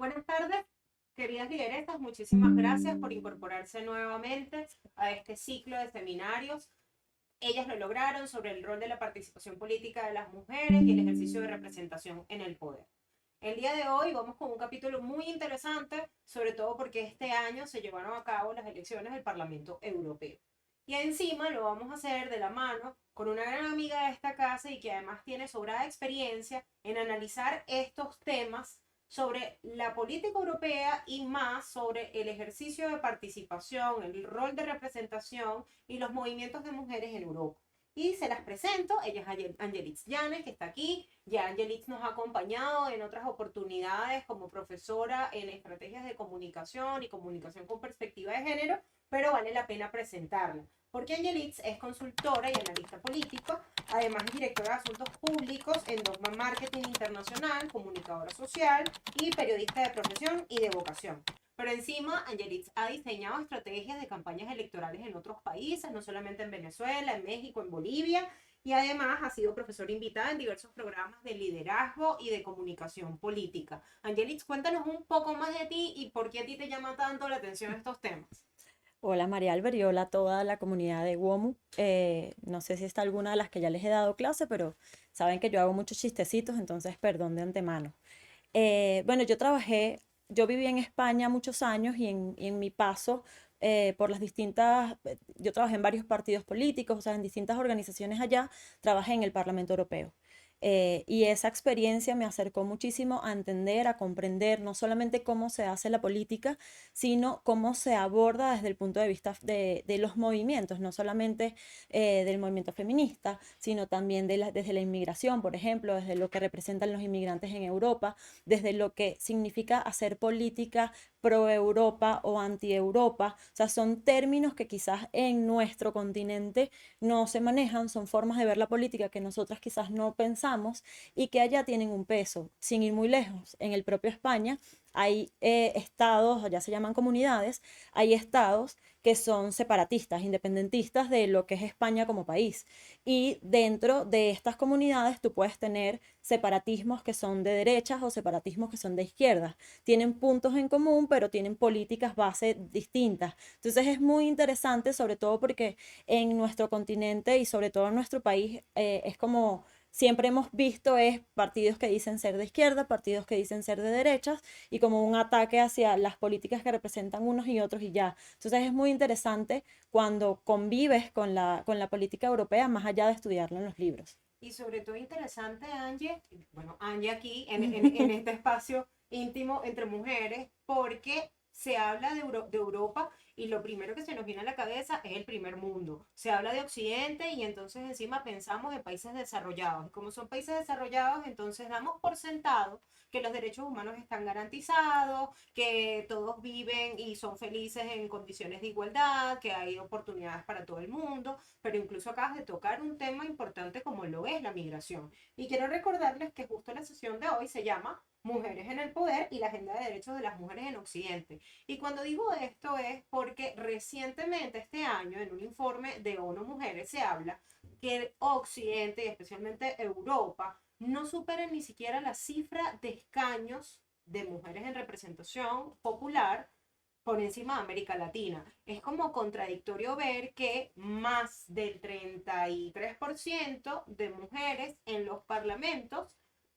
Buenas tardes, queridas lideresas. Muchísimas gracias por incorporarse nuevamente a este ciclo de seminarios. Ellas lo lograron sobre el rol de la participación política de las mujeres y el ejercicio de representación en el poder. El día de hoy vamos con un capítulo muy interesante, sobre todo porque este año se llevaron a cabo las elecciones del Parlamento Europeo. Y encima lo vamos a hacer de la mano con una gran amiga de esta casa y que además tiene sobrada experiencia en analizar estos temas sobre la política europea y más sobre el ejercicio de participación, el rol de representación y los movimientos de mujeres en Europa. Y se las presento, ella es Angelitz Llanes, que está aquí. Ya Angelitz nos ha acompañado en otras oportunidades como profesora en estrategias de comunicación y comunicación con perspectiva de género, pero vale la pena presentarla, porque Angelitz es consultora y analista político, además es directora de asuntos públicos en Dogma Marketing Internacional, comunicadora social y periodista de profesión y de vocación. Pero encima, Angelitz ha diseñado estrategias de campañas electorales en otros países, no solamente en Venezuela, en México, en Bolivia, y además ha sido profesora invitada en diversos programas de liderazgo y de comunicación política. Angelitz, cuéntanos un poco más de ti y por qué a ti te llama tanto la atención estos temas. Hola María Albert y hola a toda la comunidad de WOMU. No sé si está alguna de las que ya les he dado clase, pero saben que yo hago muchos chistecitos, entonces perdón de antemano. Bueno, yo viví en España muchos años y en mi paso por las yo trabajé en varios partidos políticos, o sea, en distintas organizaciones allá, trabajé en el Parlamento Europeo. Y esa experiencia me acercó muchísimo a entender, a comprender no solamente cómo se hace la política, sino cómo se aborda desde el punto de vista de los movimientos, no solamente del movimiento feminista, sino también desde la inmigración, por ejemplo, desde lo que representan los inmigrantes en Europa, desde lo que significa hacer política pro Europa o anti Europa. O sea, son términos que quizás en nuestro continente no se manejan, son formas de ver la política que nosotras quizás no pensamos y que allá tienen un peso. Sin ir muy lejos, en el propio España hay estados, ya se llaman comunidades, hay estados que son separatistas, independentistas de lo que es España como país. Y dentro de estas comunidades tú puedes tener separatismos que son de derechas o separatismos que son de izquierdas. Tienen puntos en común, pero tienen políticas base distintas. Entonces es muy interesante, sobre todo porque en nuestro continente y sobre todo en nuestro país es como siempre hemos visto es partidos que dicen ser de izquierda, partidos que dicen ser de derechas y como un ataque hacia las políticas que representan unos y otros y ya. Entonces es muy interesante cuando convives con la política europea más allá de estudiarlo en los libros. Y sobre todo interesante, Angie, bueno, Angie aquí en este espacio íntimo entre mujeres, porque se habla de Europa y lo primero que se nos viene a la cabeza es el primer mundo. Se habla de Occidente y entonces encima pensamos en países desarrollados. Y como son países desarrollados, entonces damos por sentado que los derechos humanos están garantizados, que todos viven y son felices en condiciones de igualdad, que hay oportunidades para todo el mundo, pero incluso acabas de tocar un tema importante como lo es la migración. Y quiero recordarles que justo la sesión de hoy se llama Mujeres en el Poder y la Agenda de Derechos de las Mujeres en Occidente. Y cuando digo esto es porque recientemente este año en un informe de ONU Mujeres se habla que Occidente y especialmente Europa no superan ni siquiera la cifra de escaños de mujeres en representación popular por encima de América Latina. Es como contradictorio ver que más del 33% de mujeres en los parlamentos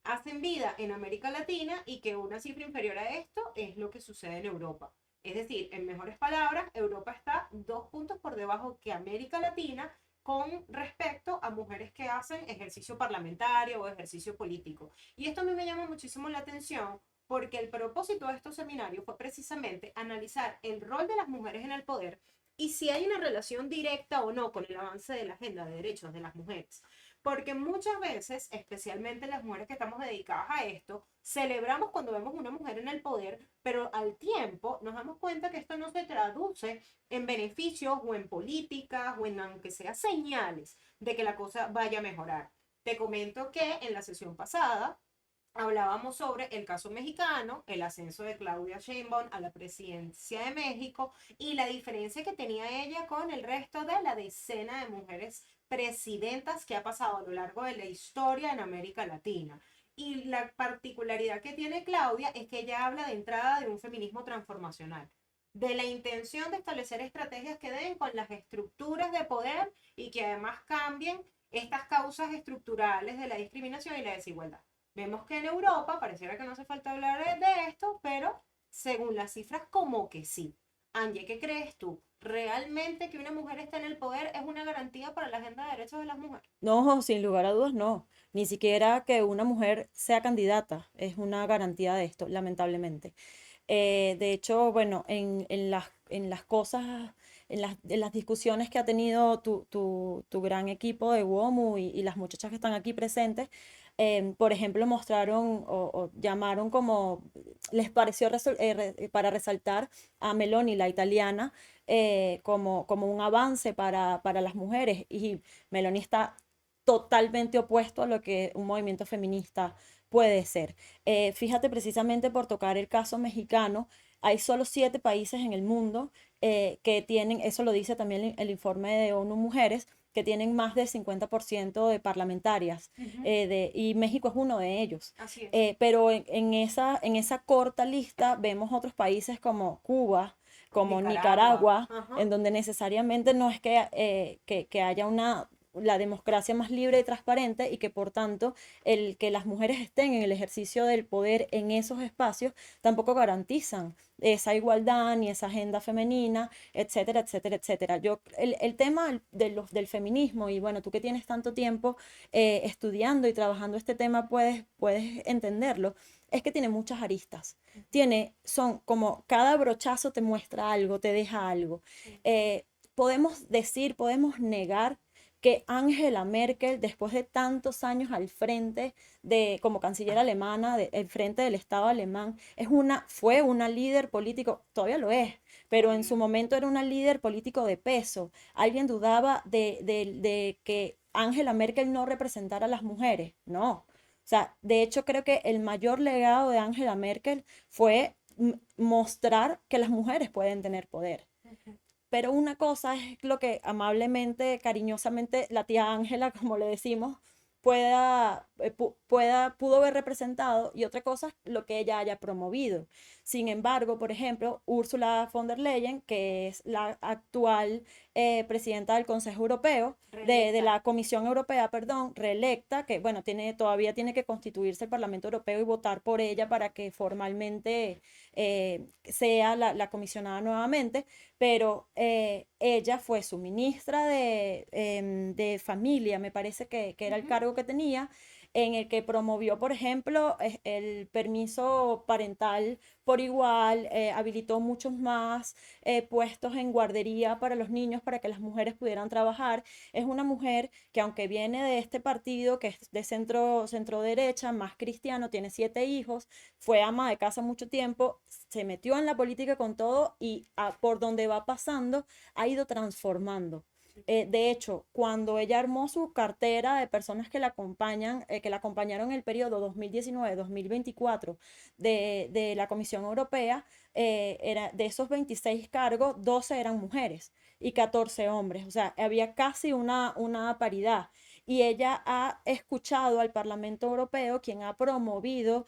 hacen vida en América Latina y que una cifra inferior a esto es lo que sucede en Europa. Es decir, en mejores palabras, Europa está 2 puntos por debajo que América Latina con respecto a mujeres que hacen ejercicio parlamentario o ejercicio político. Y esto a mí me llama muchísimo la atención porque el propósito de estos seminarios fue precisamente analizar el rol de las mujeres en el poder y si hay una relación directa o no con el avance de la agenda de derechos de las mujeres. Porque muchas veces, especialmente las mujeres que estamos dedicadas a esto, celebramos cuando vemos una mujer en el poder, pero al tiempo nos damos cuenta que esto no se traduce en beneficios o en políticas o en aunque sea señales de que la cosa vaya a mejorar. Te comento que en la sesión pasada hablábamos sobre el caso mexicano, el ascenso de Claudia Sheinbaum a la presidencia de México y la diferencia que tenía ella con el resto de la decena de mujeres presidentas que ha pasado a lo largo de la historia en América Latina. Y la particularidad que tiene Claudia es que ella habla de entrada de un feminismo transformacional, de la intención de establecer estrategias que den con las estructuras de poder y que además cambien estas causas estructurales de la discriminación y la desigualdad. Vemos que en Europa, pareciera que no hace falta hablar de esto, pero según las cifras, como que sí. Angie, ¿qué crees tú? ¿Realmente que una mujer esté en el poder es una garantía para la agenda de derechos de las mujeres? No, sin lugar a dudas, no. Ni siquiera que una mujer sea candidata es una garantía de esto, lamentablemente. De hecho, bueno, en las cosas, en las discusiones que ha tenido tu gran equipo de WOMU y las muchachas que están aquí presentes, por ejemplo, mostraron o llamaron como, les pareció para resaltar a Meloni, la italiana, como un avance para las mujeres. Y Meloni está totalmente opuesto a lo que un movimiento feminista puede ser. Fíjate, precisamente por tocar el caso mexicano, hay solo 7 países en el mundo que tienen, eso lo dice también el informe de ONU Mujeres, que tienen más del 50% de parlamentarias, y México es uno de ellos. Así es. Pero en esa corta lista vemos otros países como Cuba, como Nicaragua. Nicaragua, Ajá. en donde necesariamente no es que haya la democracia más libre y transparente, y que por tanto el que las mujeres estén en el ejercicio del poder en esos espacios tampoco garantizan esa igualdad ni esa agenda femenina, etcétera, etcétera, etcétera. El tema del feminismo, y bueno, tú que tienes tanto tiempo estudiando y trabajando este tema, puedes entenderlo, es que tiene muchas aristas. Son como cada brochazo te muestra algo, te deja algo. Podemos negar que Angela Merkel, después de tantos años al frente como canciller alemana, al frente del Estado alemán, fue una líder político, todavía lo es, pero en su momento era una líder político de peso. ¿Alguien dudaba de que Angela Merkel no representara a las mujeres? No. O sea, de hecho creo que el mayor legado de Angela Merkel fue mostrar que las mujeres pueden tener poder. Pero una cosa es lo que amablemente, cariñosamente, la tía Ángela, como le decimos, pudo haber representado, y otra cosa es lo que ella haya promovido. Sin embargo, por ejemplo, Ursula von der Leyen, que es la actual presidenta del Consejo Europeo, de la Comisión Europea, perdón, reelecta, que bueno, todavía tiene que constituirse el Parlamento Europeo y votar por ella para que formalmente sea la comisionada nuevamente, pero ella fue su ministra de familia, me parece que era el cargo que tenía, en el que promovió, por ejemplo, el permiso parental por igual, habilitó muchos más puestos en guardería para los niños, para que las mujeres pudieran trabajar. Es una mujer que, aunque viene de este partido, que es de centro derecha, más cristiano, tiene 7 hijos, fue ama de casa mucho tiempo, se metió en la política con todo, y por donde va pasando ha ido transformando. De hecho, cuando ella armó su cartera de personas que la acompañaron en el periodo 2019-2024 de la Comisión Europea, de esos 26 cargos, 12 eran mujeres y 14 hombres. O sea, había casi una paridad. Y ella ha escuchado al Parlamento Europeo, quien ha promovido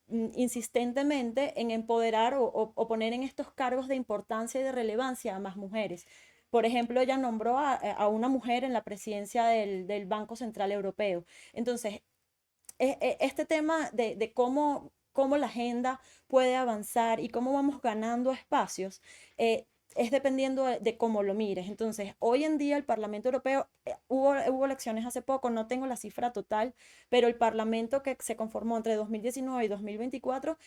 insistentemente en empoderar o poner en estos cargos de importancia y de relevancia a más mujeres. Por ejemplo, ella nombró a una mujer en la presidencia del Banco Central Europeo. Entonces, este tema de cómo la agenda puede avanzar y cómo vamos ganando espacios, es dependiendo de cómo lo mires. Entonces, hoy en día el Parlamento Europeo, hubo elecciones hace poco, no tengo la cifra total, pero el Parlamento que se conformó entre 2019 y 2024,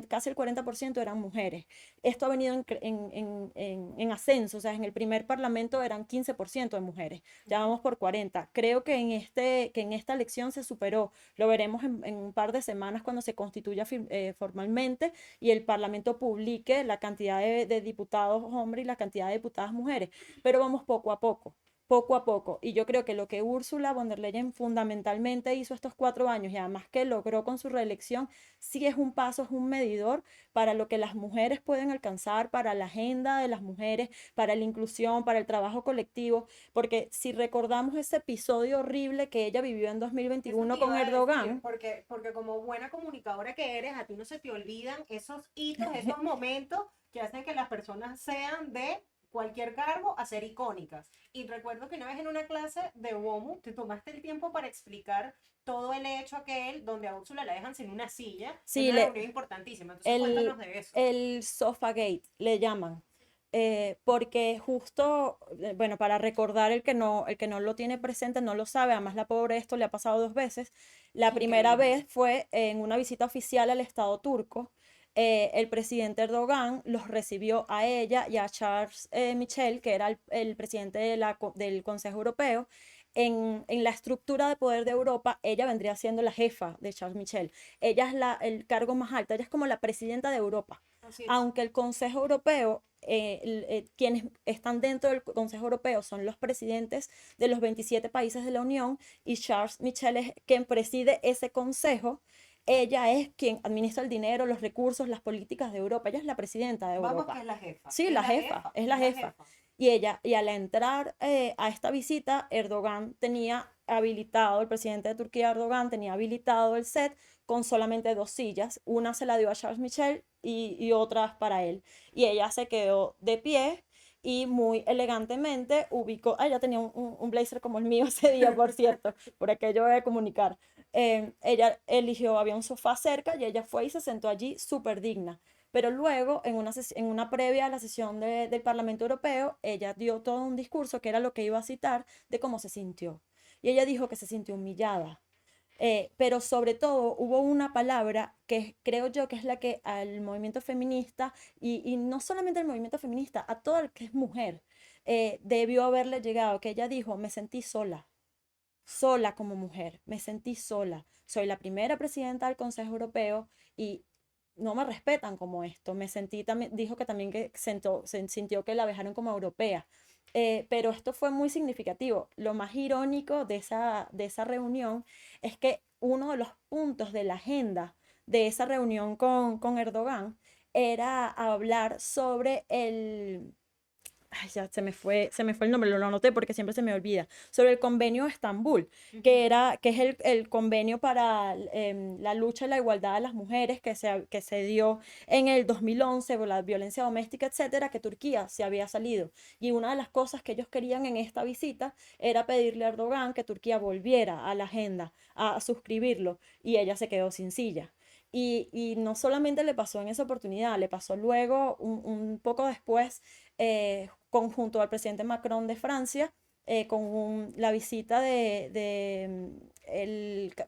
casi el 40% eran mujeres. Esto ha venido en ascenso. O sea, en el primer Parlamento eran 15% de mujeres, ya vamos por 40. Creo que en esta elección se superó. Lo veremos en un par de semanas, cuando se constituya formalmente y el Parlamento publique la cantidad de diputados hombres y la cantidad de diputadas mujeres. Pero vamos poco a poco. poco a poco. Y yo creo que lo que Ursula von der Leyen fundamentalmente hizo estos 4 años y además que logró con su reelección, sí es un paso, es un medidor para lo que las mujeres pueden alcanzar, para la agenda de las mujeres, para la inclusión, para el trabajo colectivo, porque si recordamos ese episodio horrible que ella vivió en Eso 2021 te con iba a decir, Erdogan, porque como buena comunicadora que eres, a ti no se te olvidan esos hitos, esos momentos que hacen que las personas sean de cualquier cargo a ser icónicas. Y recuerdo que una vez en una clase de WOMU te tomaste el tiempo para explicar todo el hecho aquel donde a Úrsula la dejan sin una silla en sí, una reunión importantísima. Entonces el, cuéntanos de eso. el Sofagate le llaman, porque justo, bueno, para recordar el que no lo tiene presente, no lo sabe, además la pobre esto le ha pasado 2 veces. La primera Increíble. vez fue en una visita oficial al Estado turco. El presidente Erdogan los recibió a ella y a Charles Michel, que era el presidente del Consejo Europeo. En la estructura de poder de Europa, ella vendría siendo la jefa de Charles Michel. Ella es el cargo más alto, ella es como la presidenta de Europa. Así es. Aunque el Consejo Europeo, quienes están dentro del Consejo Europeo son los presidentes de los 27 países de la Unión y Charles Michel es quien preside ese consejo. Ella es quien administra el dinero, los recursos, las políticas de Europa. Ella es la presidenta de Vamos que Europa. es la jefa, Sí, es la la jefa, jefa, es la es la jefa. jefa. Y al entrar a esta visita, Erdogan tenía habilitado, el presidente de Turquía, Erdogan, tenía habilitado el set con solamente 2 sillas. Una se la dio a Charles Michel y otras para él. Y ella se quedó de pie y muy elegantemente ubicó, ella tenía un blazer como el mío ese día, por cierto, por aquello de comunicar. Ella eligió, había un sofá cerca y ella fue y se sentó allí súper digna. Pero luego, en una previa a la sesión del Parlamento Europeo, ella dio todo un discurso que era lo que iba a citar de cómo se sintió. Y ella dijo que se sintió humillada. Pero sobre todo hubo una palabra que creo yo que es la que al movimiento feminista, y no solamente al movimiento feminista, a todo el que es mujer, debió haberle llegado, que ella dijo, me sentí sola, sola como mujer, me sentí sola. Soy la primera presidenta del Consejo Europeo y no me respetan como esto. Me sentí también, dijo que también que sintió que la dejaron como europea. Pero esto fue muy significativo. Lo más irónico de esa reunión es que uno de los puntos de la agenda de esa reunión con Erdogan era hablar sobre ay, ya se me fue el nombre, lo anoté porque siempre se me olvida, sobre el convenio de Estambul, Ujú. que es el convenio para la lucha y la igualdad de las mujeres que se dio en el 2011 por la violencia doméstica, etcétera, que Turquía se había salido. Y una de las cosas que ellos querían en esta visita era pedirle a Erdogan que Turquía volviera a la agenda, a suscribirlo, y ella se quedó sin silla. Y no solamente le pasó en esa oportunidad, le pasó luego, un poco después, conjunto al presidente Macron de Francia, con la visita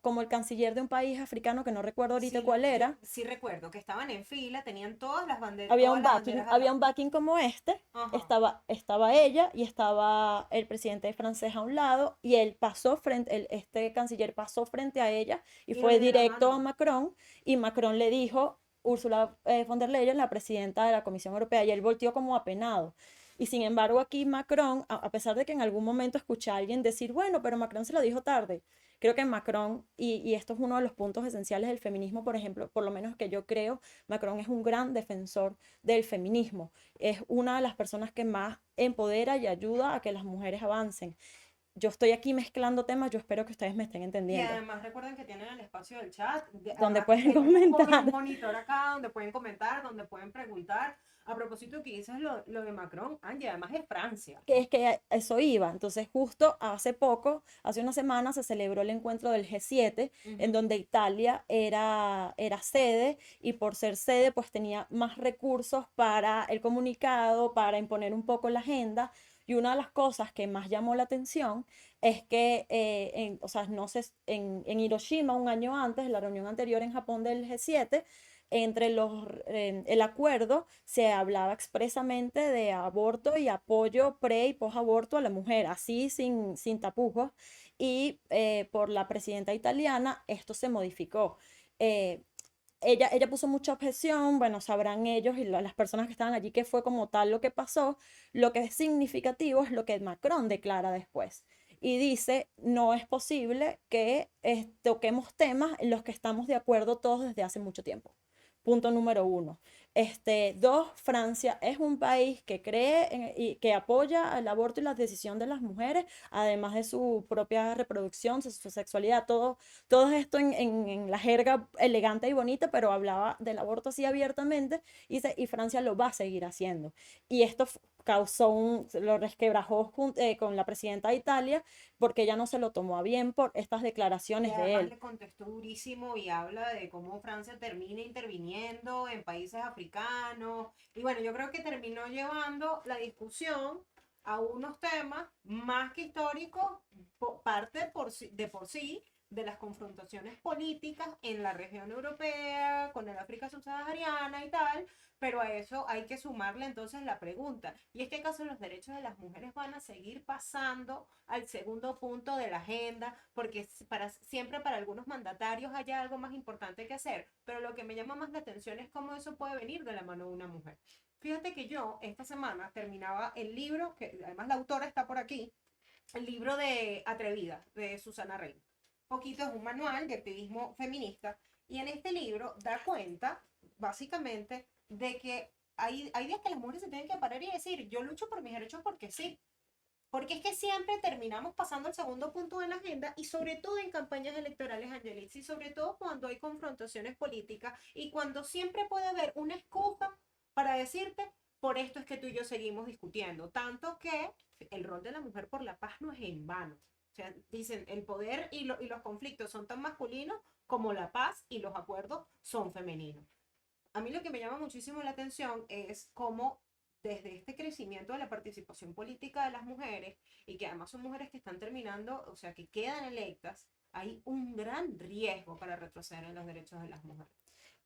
como el canciller de un país africano que no recuerdo ahorita Sí, cuál yo era. sí recuerdo que estaban en fila, tenían Había todas un las backing, banderas al había lado. un backing como este, Ajá. estaba ella y estaba el presidente francés a un lado y este canciller pasó frente a ella y Y lo fue dio la directo a mano. Macron y Macron le dijo, Ursula von der Leyen, la presidenta de la Comisión Europea, y él volteó como apenado. Y sin embargo aquí Macron, a pesar de que en algún momento escuché a alguien decir, bueno, pero Macron se lo dijo tarde, creo que Macron, y esto es uno de los puntos esenciales del feminismo, por ejemplo, por lo menos que yo creo, Macron es un gran defensor del feminismo. Es una de las personas que más empodera y ayuda a que las mujeres avancen. Yo estoy aquí mezclando temas, yo espero que ustedes me estén Y entendiendo. además recuerden que tienen el espacio del chat. Donde Además pueden tenemos un comentar. monitor acá donde pueden comentar, donde pueden preguntar. A propósito que dices lo de Macron, Angie, además es Francia. Que es que eso iba. Entonces, justo hace poco, hace una semana, se celebró el encuentro del G7, en Ujú. donde Italia era sede y por ser sede, pues tenía más recursos para el comunicado, para imponer un poco la agenda. Y una de las cosas que más llamó la atención es que, o sea, no sé, en Hiroshima, un año antes, la reunión anterior en Japón del G7, el acuerdo se hablaba expresamente de aborto y apoyo pre y post-aborto a la mujer, así sin tapujos, y por la presidenta italiana esto se modificó. Eh, ella puso mucha objeción, bueno, sabrán ellos y las personas que estaban allí que fue como tal lo que pasó. Lo que es significativo es lo que Macron declara después. Y dice, no es posible que toquemos temas en los que estamos de acuerdo todos desde hace mucho tiempo. Punto número uno. Dos, Francia es un país que cree y que apoya el aborto y la decisión de las mujeres, además de su propia reproducción, su sexualidad, todo esto en la jerga elegante y bonita, pero hablaba del aborto así abiertamente y Francia lo va a seguir haciendo. Y esto lo resquebrajó con la presidenta de Italia porque ella no se lo tomó a bien por estas Y declaraciones de además él. le contestó durísimo y habla de cómo Francia termina interviniendo en países africanos. Y bueno, yo creo que terminó llevando la discusión a unos temas más que históricos, parte de por sí de las confrontaciones políticas en la región europea, con el África subsahariana y tal, pero a eso hay que sumarle entonces la pregunta, ¿y es que acaso los derechos de las mujeres van a seguir pasando al segundo punto de la agenda? Porque siempre para algunos mandatarios haya algo más importante que hacer, pero lo que me llama más la atención es cómo eso puede venir de la mano de una mujer. Fíjate que yo esta semana terminaba el libro, que además la autora está por aquí, el libro de Atrevida, de Susana Rey. Poquito es un manual de activismo feminista y en este libro da cuenta, básicamente, de que hay días que las mujeres se tienen que parar y decir, yo lucho por mis derechos porque sí. Porque es que siempre terminamos pasando al segundo punto de la agenda y sobre todo en campañas electorales, Angelis, y sobre todo cuando hay confrontaciones políticas y cuando siempre puede haber una excusa para decirte, por esto es que tú y yo seguimos discutiendo. Tanto que el rol de la mujer por la paz no es en vano. O sea, dicen, el poder y los conflictos son tan masculinos como la paz y los acuerdos son femeninos. A mí lo que me llama muchísimo la atención es cómo desde este crecimiento de la participación política de las mujeres, y que además son mujeres que están terminando, o sea, que quedan electas, hay un gran riesgo para retroceder en los derechos de las mujeres.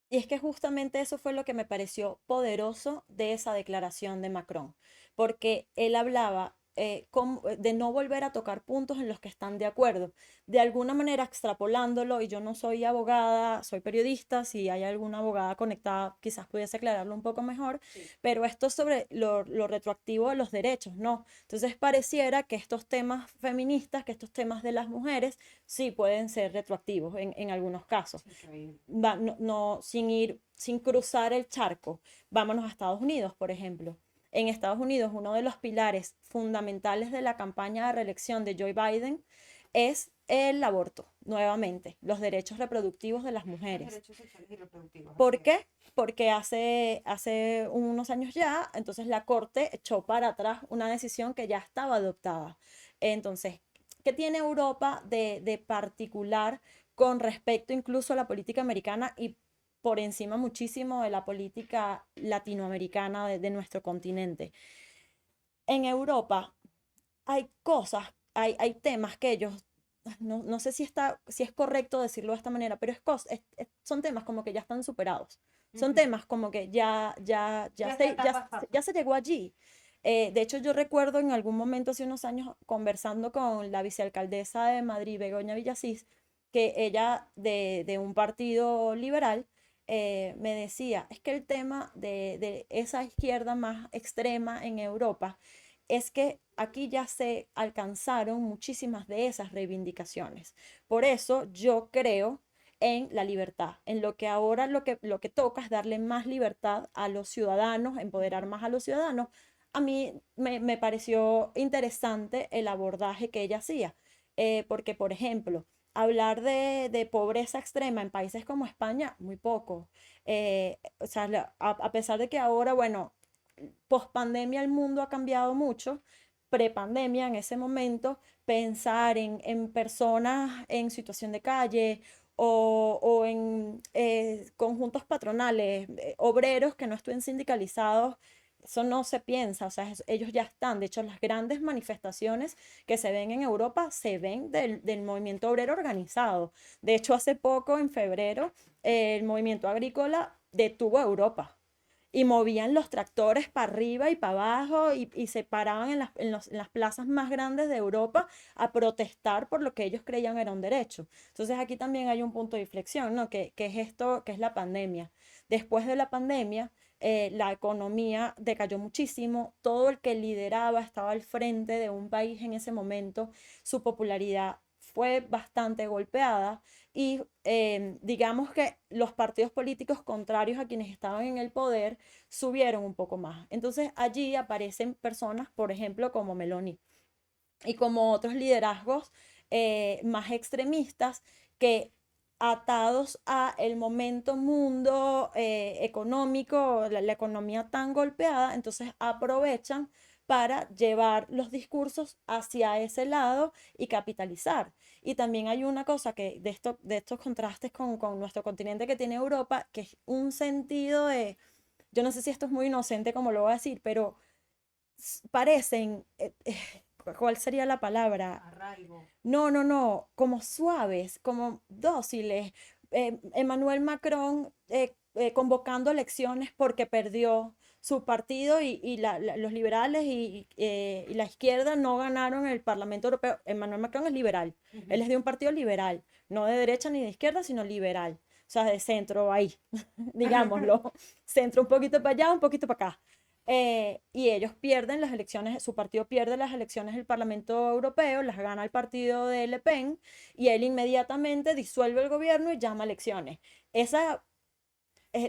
Y es que justamente eso fue lo que me pareció poderoso de esa declaración de Macron, porque él hablaba de no volver a tocar puntos en los que están de acuerdo, de alguna manera extrapolándolo, y yo no soy abogada, soy periodista, si hay alguna abogada conectada quizás pudiese aclararlo un poco mejor, Sí. pero esto sobre lo retroactivo de los derechos, ¿no? Entonces pareciera que estos temas feministas, que estos temas de las mujeres, sí pueden ser retroactivos en algunos casos. Increíble. Sin cruzar el charco. Vámonos a Estados Unidos, por ejemplo. En Estados Unidos, uno de los pilares fundamentales de la campaña de reelección de Joe Biden es el aborto, nuevamente, los derechos reproductivos de las Los mujeres. derechos sexuales y reproductivos, así ¿Por es. qué? Porque hace unos años ya, entonces la Corte echó para atrás una decisión que ya estaba adoptada. Entonces, ¿qué tiene Europa de particular con respecto incluso a la política americana y por encima muchísimo de la política latinoamericana de nuestro continente? En Europa hay cosas, hay temas que ellos, no sé si es correcto decirlo de esta manera, pero son temas como que ya están superados. Son Ujú. temas como que Ya esta etapa pasa. ya se llegó allí. De hecho, yo recuerdo en algún momento hace unos años conversando con la vicealcaldesa de Madrid, Begoña Villasís, que ella de un partido liberal me decía, es que el tema de esa izquierda más extrema en Europa es que aquí ya se alcanzaron muchísimas de esas reivindicaciones. Por eso yo creo en la libertad, en lo que ahora lo que toca es darle más libertad a los ciudadanos, empoderar Ujú. más a los ciudadanos. A mí me pareció interesante el abordaje que ella hacía, porque, por ejemplo, hablar de pobreza extrema en países como España, muy poco. O sea, a pesar de que ahora, bueno, post pandemia el mundo ha cambiado mucho, prepandemia en ese momento, pensar en personas en situación de calle o en conjuntos patronales, obreros que no estén sindicalizados, eso no se piensa, o sea, ellos ya están. De hecho, las grandes manifestaciones que se ven en Europa se ven del movimiento obrero organizado. De hecho, hace poco, en febrero, el movimiento agrícola detuvo a Europa y movían los tractores para arriba y para abajo y se paraban en las plazas más grandes de Europa a protestar por lo que ellos creían era un derecho. Entonces aquí también hay un punto de inflexión, ¿no? Que es esto, que es la pandemia. Después de la pandemia, la economía decayó muchísimo, todo el que lideraba estaba al frente de un país en ese momento, su popularidad fue bastante golpeada y digamos que los partidos políticos contrarios a quienes estaban en el poder subieron un poco más. Entonces allí aparecen personas, por ejemplo, como Meloni y como otros liderazgos más extremistas que atados a el momento mundo económico, la economía tan golpeada, entonces aprovechan para llevar los discursos hacia ese lado y capitalizar. Y también hay una cosa que de estos contrastes con nuestro continente que tiene Europa, que es un sentido de, yo no sé si esto es muy inocente como lo voy a decir, pero parecen, ¿cuál sería la palabra? Arraigo. No, no, no, como suaves, como dóciles. Emmanuel Macron convocando elecciones porque perdió su partido y los liberales y la izquierda no ganaron el Parlamento Europeo. Emmanuel Macron es liberal, él es de un partido liberal, no de derecha ni de izquierda, sino liberal, o sea, de centro ahí, digámoslo, centro un poquito para allá, un poquito para acá. Y ellos pierden las elecciones, su partido pierde las elecciones del Parlamento Europeo, las gana el partido de Le Pen y él inmediatamente disuelve el gobierno y llama a elecciones. Esa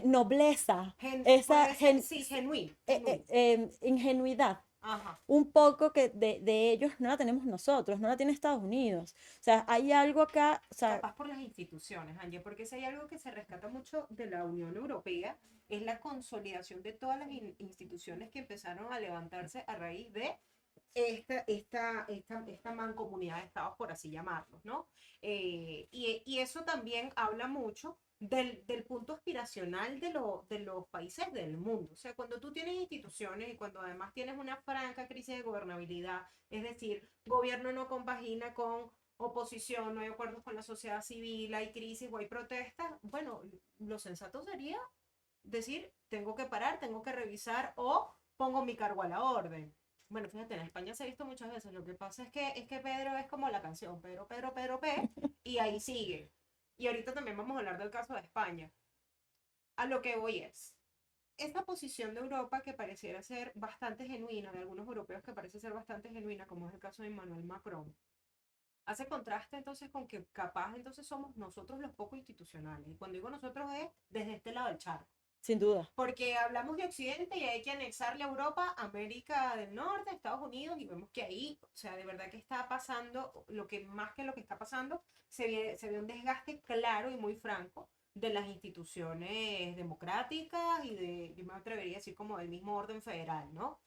nobleza, esa Puede ser, sí, genuino, genuino. ingenuidad, Ajá. un poco que de ellos no la tenemos nosotros, no la tiene Estados Unidos. O sea, hay algo acá, o sea, Capaz por las instituciones, Angie, porque si hay algo que se rescata mucho de la Unión Europea, es la consolidación de todas las instituciones que empezaron a levantarse a raíz de esta mancomunidad de estados, por así llamarlos, ¿no? Y eso también habla mucho del punto aspiracional de los países del mundo. O sea, cuando tú tienes instituciones y cuando además tienes una franca crisis de gobernabilidad, es decir, gobierno no compagina con oposición, no hay acuerdos con la sociedad civil, hay crisis o hay protestas, bueno, lo sensato sería decir, tengo que parar, tengo que revisar o pongo mi cargo a la orden. Bueno, fíjate, en España se ha visto muchas veces. Lo que pasa es que Pedro es como la canción, Pedro, Pedro, Pedro, P, y ahí sigue. Y ahorita también vamos a hablar del caso de España. A lo que voy es, esta posición de Europa que pareciera ser bastante genuina, de algunos europeos que parece ser bastante genuina, como es el caso de Emmanuel Macron, hace contraste entonces con que capaz entonces somos nosotros los poco institucionales. Y cuando digo nosotros es desde este lado del charco. sin duda. Porque hablamos de Occidente y hay que anexarle a Europa, América del Norte, Estados Unidos, y vemos que ahí, o sea, de verdad que está pasando, lo que más que lo que está pasando, se ve un desgaste claro y muy franco de las instituciones democráticas y de, yo me atrevería a decir como del mismo orden federal, ¿no?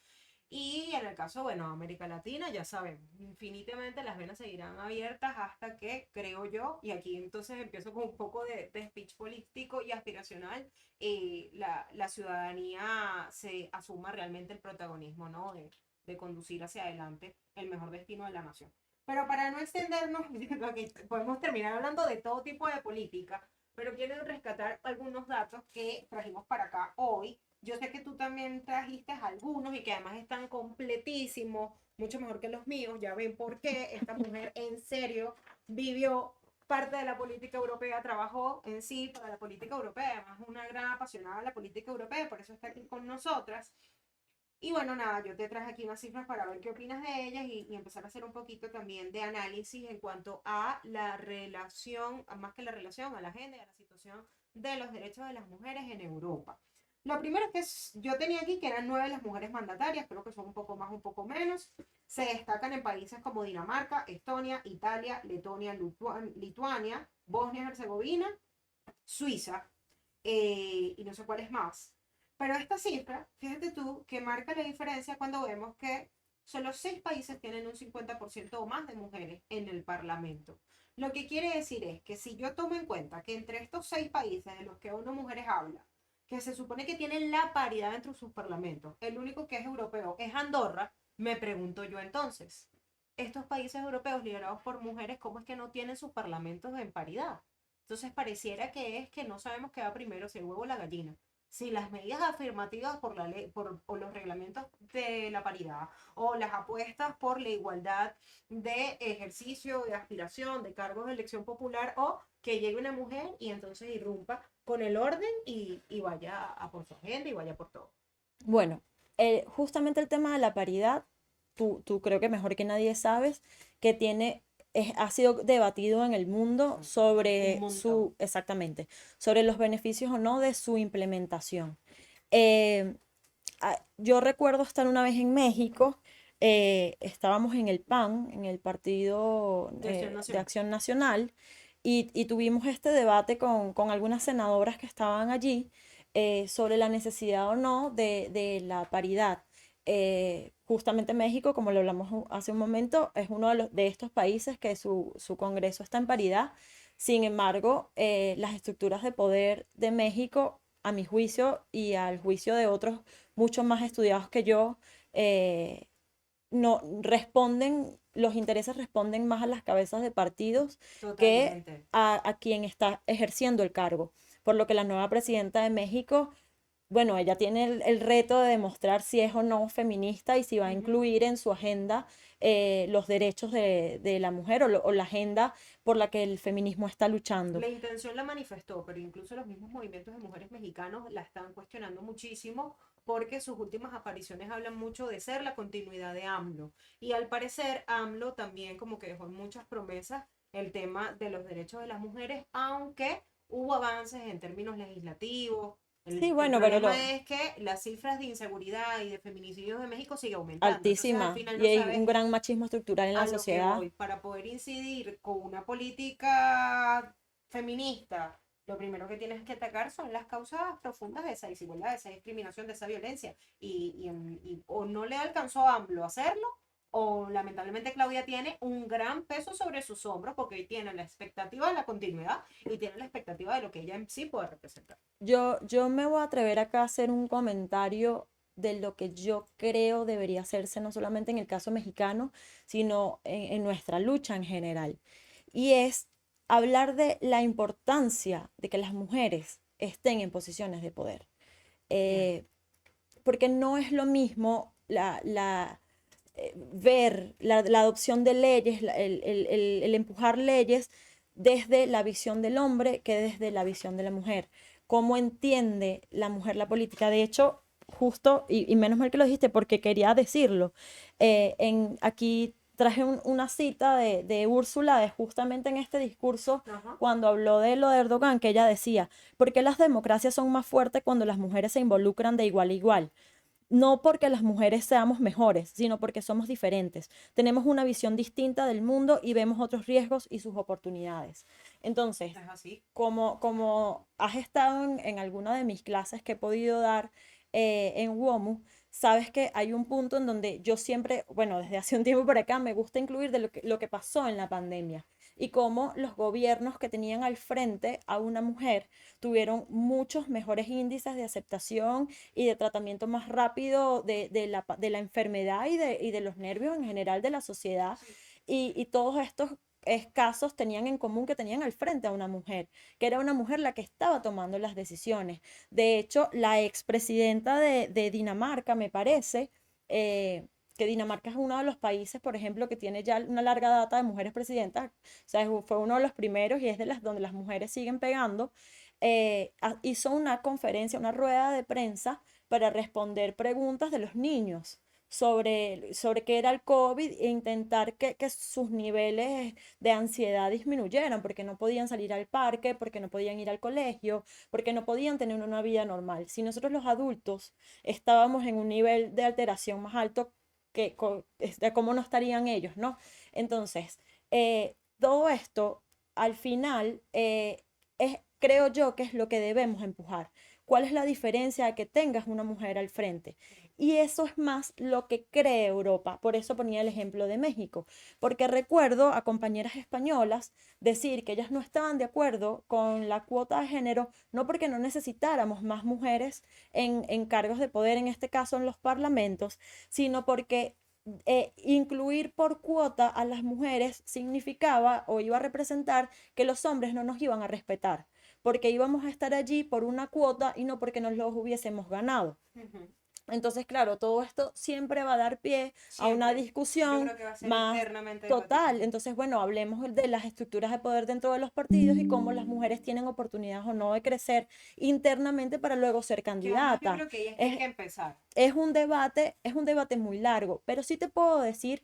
Y en el caso, bueno, América Latina, ya saben, infinitamente las venas seguirán abiertas hasta que, creo yo, y aquí entonces empiezo con un poco de speech político y aspiracional, la ciudadanía se asuma realmente el protagonismo, ¿no? De conducir hacia adelante el mejor destino de la nación. Pero para no extendernos, porque podemos terminar hablando de todo tipo de política, pero quiero rescatar algunos datos que trajimos para acá hoy. Yo sé que tú también trajiste algunos y que además están completísimos, mucho mejor que los míos. Ya ven por qué esta mujer en serio vivió parte de la política europea, trabajó en sí para la política europea, además es una gran apasionada de la política europea, por eso está aquí con nosotras. Y bueno, nada, yo te traje aquí unas cifras para ver qué opinas de ellas y empezar a hacer un poquito también de análisis en cuanto a la relación, más que la relación, a la agenda y a la situación de los derechos de las mujeres en Europa. Lo primero es que yo tenía aquí que eran 9 las mujeres mandatarias, creo que son un poco más, un poco menos. Se destacan en países como Dinamarca, Estonia, Italia, Letonia, Lituania, Bosnia-Herzegovina, Suiza, y no sé cuál es más. Pero esta cifra, fíjate tú, que marca la diferencia cuando vemos que solo 6 países tienen un 50% o más de mujeres en el Parlamento. Lo que quiere decir es que si yo tomo en cuenta que entre estos 6 países de los que uno mujeres habla, que se supone que tienen la paridad entre sus parlamentos, el único que es europeo es Andorra, me pregunto yo entonces, estos países europeos liderados por mujeres, ¿cómo es que no tienen sus parlamentos en paridad? Entonces pareciera que es que no sabemos qué va primero, si el huevo o la gallina. si las medidas afirmativas por la ley, o los reglamentos de la paridad, o las apuestas por la igualdad de ejercicio, de aspiración, de cargos de elección popular, o que llegue una mujer y entonces irrumpa con el orden y vaya a por su agenda y vaya por todo. Bueno, justamente el tema de la paridad, tú creo que mejor que nadie sabes que ha sido debatido en el mundo Un sobre montón. exactamente, sobre los beneficios o no de su implementación. Eh, yo recuerdo estar una vez en México, estábamos en el PAN, en el Partido De Acción de Nacional. Acción Nacional, y tuvimos este debate con algunas senadoras que estaban allí sobre la necesidad o no de la paridad. Justamente México, como lo hablamos hace un momento, es uno de estos países que su Congreso está en paridad. Sin embargo, las estructuras de poder de México, a mi juicio y al juicio de otros mucho más estudiados que yo, eh, no responden, los intereses responden más a las cabezas de partidos que Totalmente. a quien está ejerciendo el cargo. Por lo que la nueva presidenta de México, bueno, ella tiene el reto de demostrar si es o no feminista y si va a Ujú. incluir en su agenda los derechos de la mujer o la agenda por la que el feminismo está luchando. La intención la manifestó, pero incluso los mismos movimientos de mujeres mexicanos la están cuestionando muchísimo porque sus últimas apariciones hablan mucho de ser la continuidad de AMLO. Y al parecer AMLO también como que dejó en muchas promesas el tema de los derechos de las mujeres, aunque hubo avances en términos legislativos. Sí, El bueno, pero problema es que las cifras de inseguridad y de feminicidios de México sigue aumentando. Entonces al altísima. final Y no hay sabes un gran machismo estructural en la a lo que sociedad. voy, para poder incidir con una política feminista, lo primero que tienes que atacar son las causas profundas de esa desigualdad, de esa discriminación, de esa violencia. O no le alcanzó a AMLO hacerlo, o lamentablemente Claudia tiene un gran peso sobre sus hombros porque tiene la expectativa de la continuidad y tiene la expectativa de lo que ella en sí puede representar. Yo me voy a atrever acá a hacer un comentario de lo que yo creo debería hacerse, no solamente en el caso mexicano, sino en nuestra lucha en general. Y es hablar de la importancia de que las mujeres estén en posiciones de poder. Bien. Eh, Porque no es lo mismo ver la adopción de leyes, el empujar leyes desde la visión del hombre que desde la visión de la mujer. ¿Cómo entiende la mujer la política? De hecho, justo, y menos mal que lo dijiste porque quería decirlo, aquí traje una cita de Úrsula de justamente en este discurso Ajá. cuando habló de lo de Erdogan, que ella decía, ¿por qué las democracias son más fuertes cuando las mujeres se involucran de igual a igual? No porque las mujeres seamos mejores, sino porque somos diferentes. Tenemos una visión distinta del mundo y vemos otros riesgos y sus oportunidades. Entonces, Es así. como has estado en alguna de mis clases que he podido dar en WOMU, sabes que hay un punto en donde yo siempre, bueno, desde hace un tiempo por acá, me gusta incluir de lo que pasó en la pandemia y cómo los gobiernos que tenían al frente a una mujer tuvieron muchos mejores índices de aceptación y de tratamiento más rápido de la enfermedad y de los nervios en general de la sociedad. Sí. Y todos estos casos tenían en común que tenían al frente a una mujer, que era una mujer la que estaba tomando las decisiones. De hecho, la expresidenta de Dinamarca, me parece, que Dinamarca es uno de los países, por ejemplo, que tiene ya una larga data de mujeres presidentas, o sea, fue uno de los primeros y es de las donde las mujeres siguen pegando, hizo una conferencia, una rueda de prensa para responder preguntas de los niños sobre qué era el COVID e intentar que sus niveles de ansiedad disminuyeran, porque no podían salir al parque, porque no podían ir al colegio, porque no podían tener una vida normal. Si nosotros los adultos estábamos en un nivel de alteración más alto, ¿cómo no estarían ellos, no? Entonces, todo esto, al final, creo yo que es lo que debemos empujar. ¿Cuál es la diferencia de que tengas una mujer al frente? Y eso es más lo que cree Europa. Por eso ponía el ejemplo de México. Porque recuerdo a compañeras españolas decir que ellas no estaban de acuerdo con la cuota de género, no porque no necesitáramos más mujeres en cargos de poder, en este caso en los parlamentos, sino porque incluir por cuota a las mujeres significaba o iba a representar que los hombres no nos iban a respetar porque íbamos a estar allí por una cuota y no porque nos los hubiésemos ganado. Ujú. Entonces, claro, todo esto siempre va a dar pie a una Siempre. Yo discusión creo que va a ser más eternamente debatible. total. Entonces, bueno, hablemos de las estructuras de poder dentro de los partidos y cómo las mujeres tienen oportunidades o no de crecer internamente para luego ser Que además yo candidata. creo que ahí es que hay Es, que empezar. es un debate muy largo, pero sí te puedo decir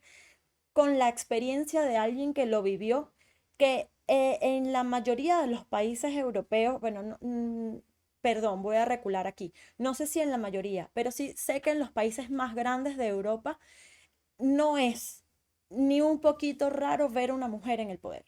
con la experiencia de alguien que lo vivió, que en la mayoría de los países europeos, bueno, perdón, voy a recular aquí, no sé si en la mayoría, pero sí sé que en los países más grandes de Europa no es ni un poquito raro ver a una mujer en el poder.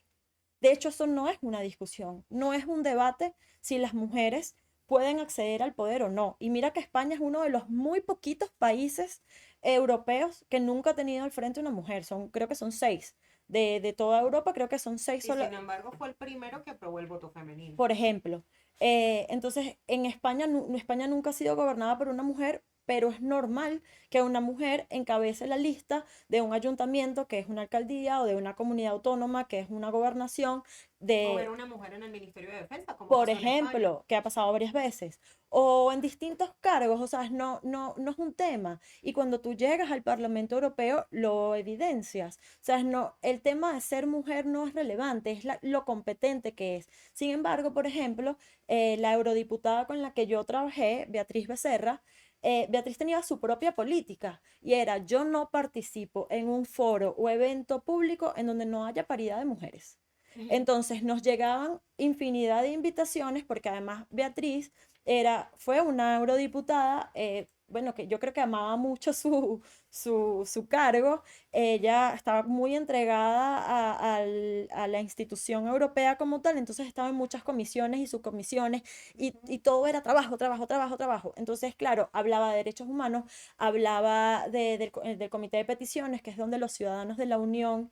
De hecho, eso no es una discusión, no es un debate si las mujeres pueden acceder al poder o no. Y mira que España es uno de los muy poquitos países europeos que nunca ha tenido al frente una mujer. Creo que son 6. De toda Europa, creo que son 6 Y solo, sin embargo fue el primero que aprobó el voto femenino. por ejemplo. Entonces, en España, España nunca ha sido gobernada por una mujer, pero es normal que una mujer encabece la lista de un ayuntamiento, que es una alcaldía, o de una comunidad autónoma, que es una gobernación, O ver de, una mujer en el Ministerio de Defensa, como por pasó en España. ejemplo, que ha pasado varias veces, o en distintos cargos, o sea, no es un tema. Y cuando tú llegas al Parlamento Europeo, lo evidencias. O sea, no, el tema de ser mujer no es relevante, es lo competente que es. Sin embargo, por ejemplo, la eurodiputada con la que yo trabajé, Beatriz Becerra, Beatriz tenía su propia política y era: yo no participo en un foro o evento público en donde no haya paridad de mujeres. Entonces nos llegaban infinidad de invitaciones porque además Beatriz fue una eurodiputada, bueno, que yo creo que amaba mucho su cargo. Ella estaba muy entregada a la institución europea como tal, entonces estaba en muchas comisiones y subcomisiones y todo era trabajo, trabajo, trabajo, trabajo. Entonces, claro, hablaba de derechos humanos, hablaba del Comité de Peticiones, que es donde los ciudadanos de la Unión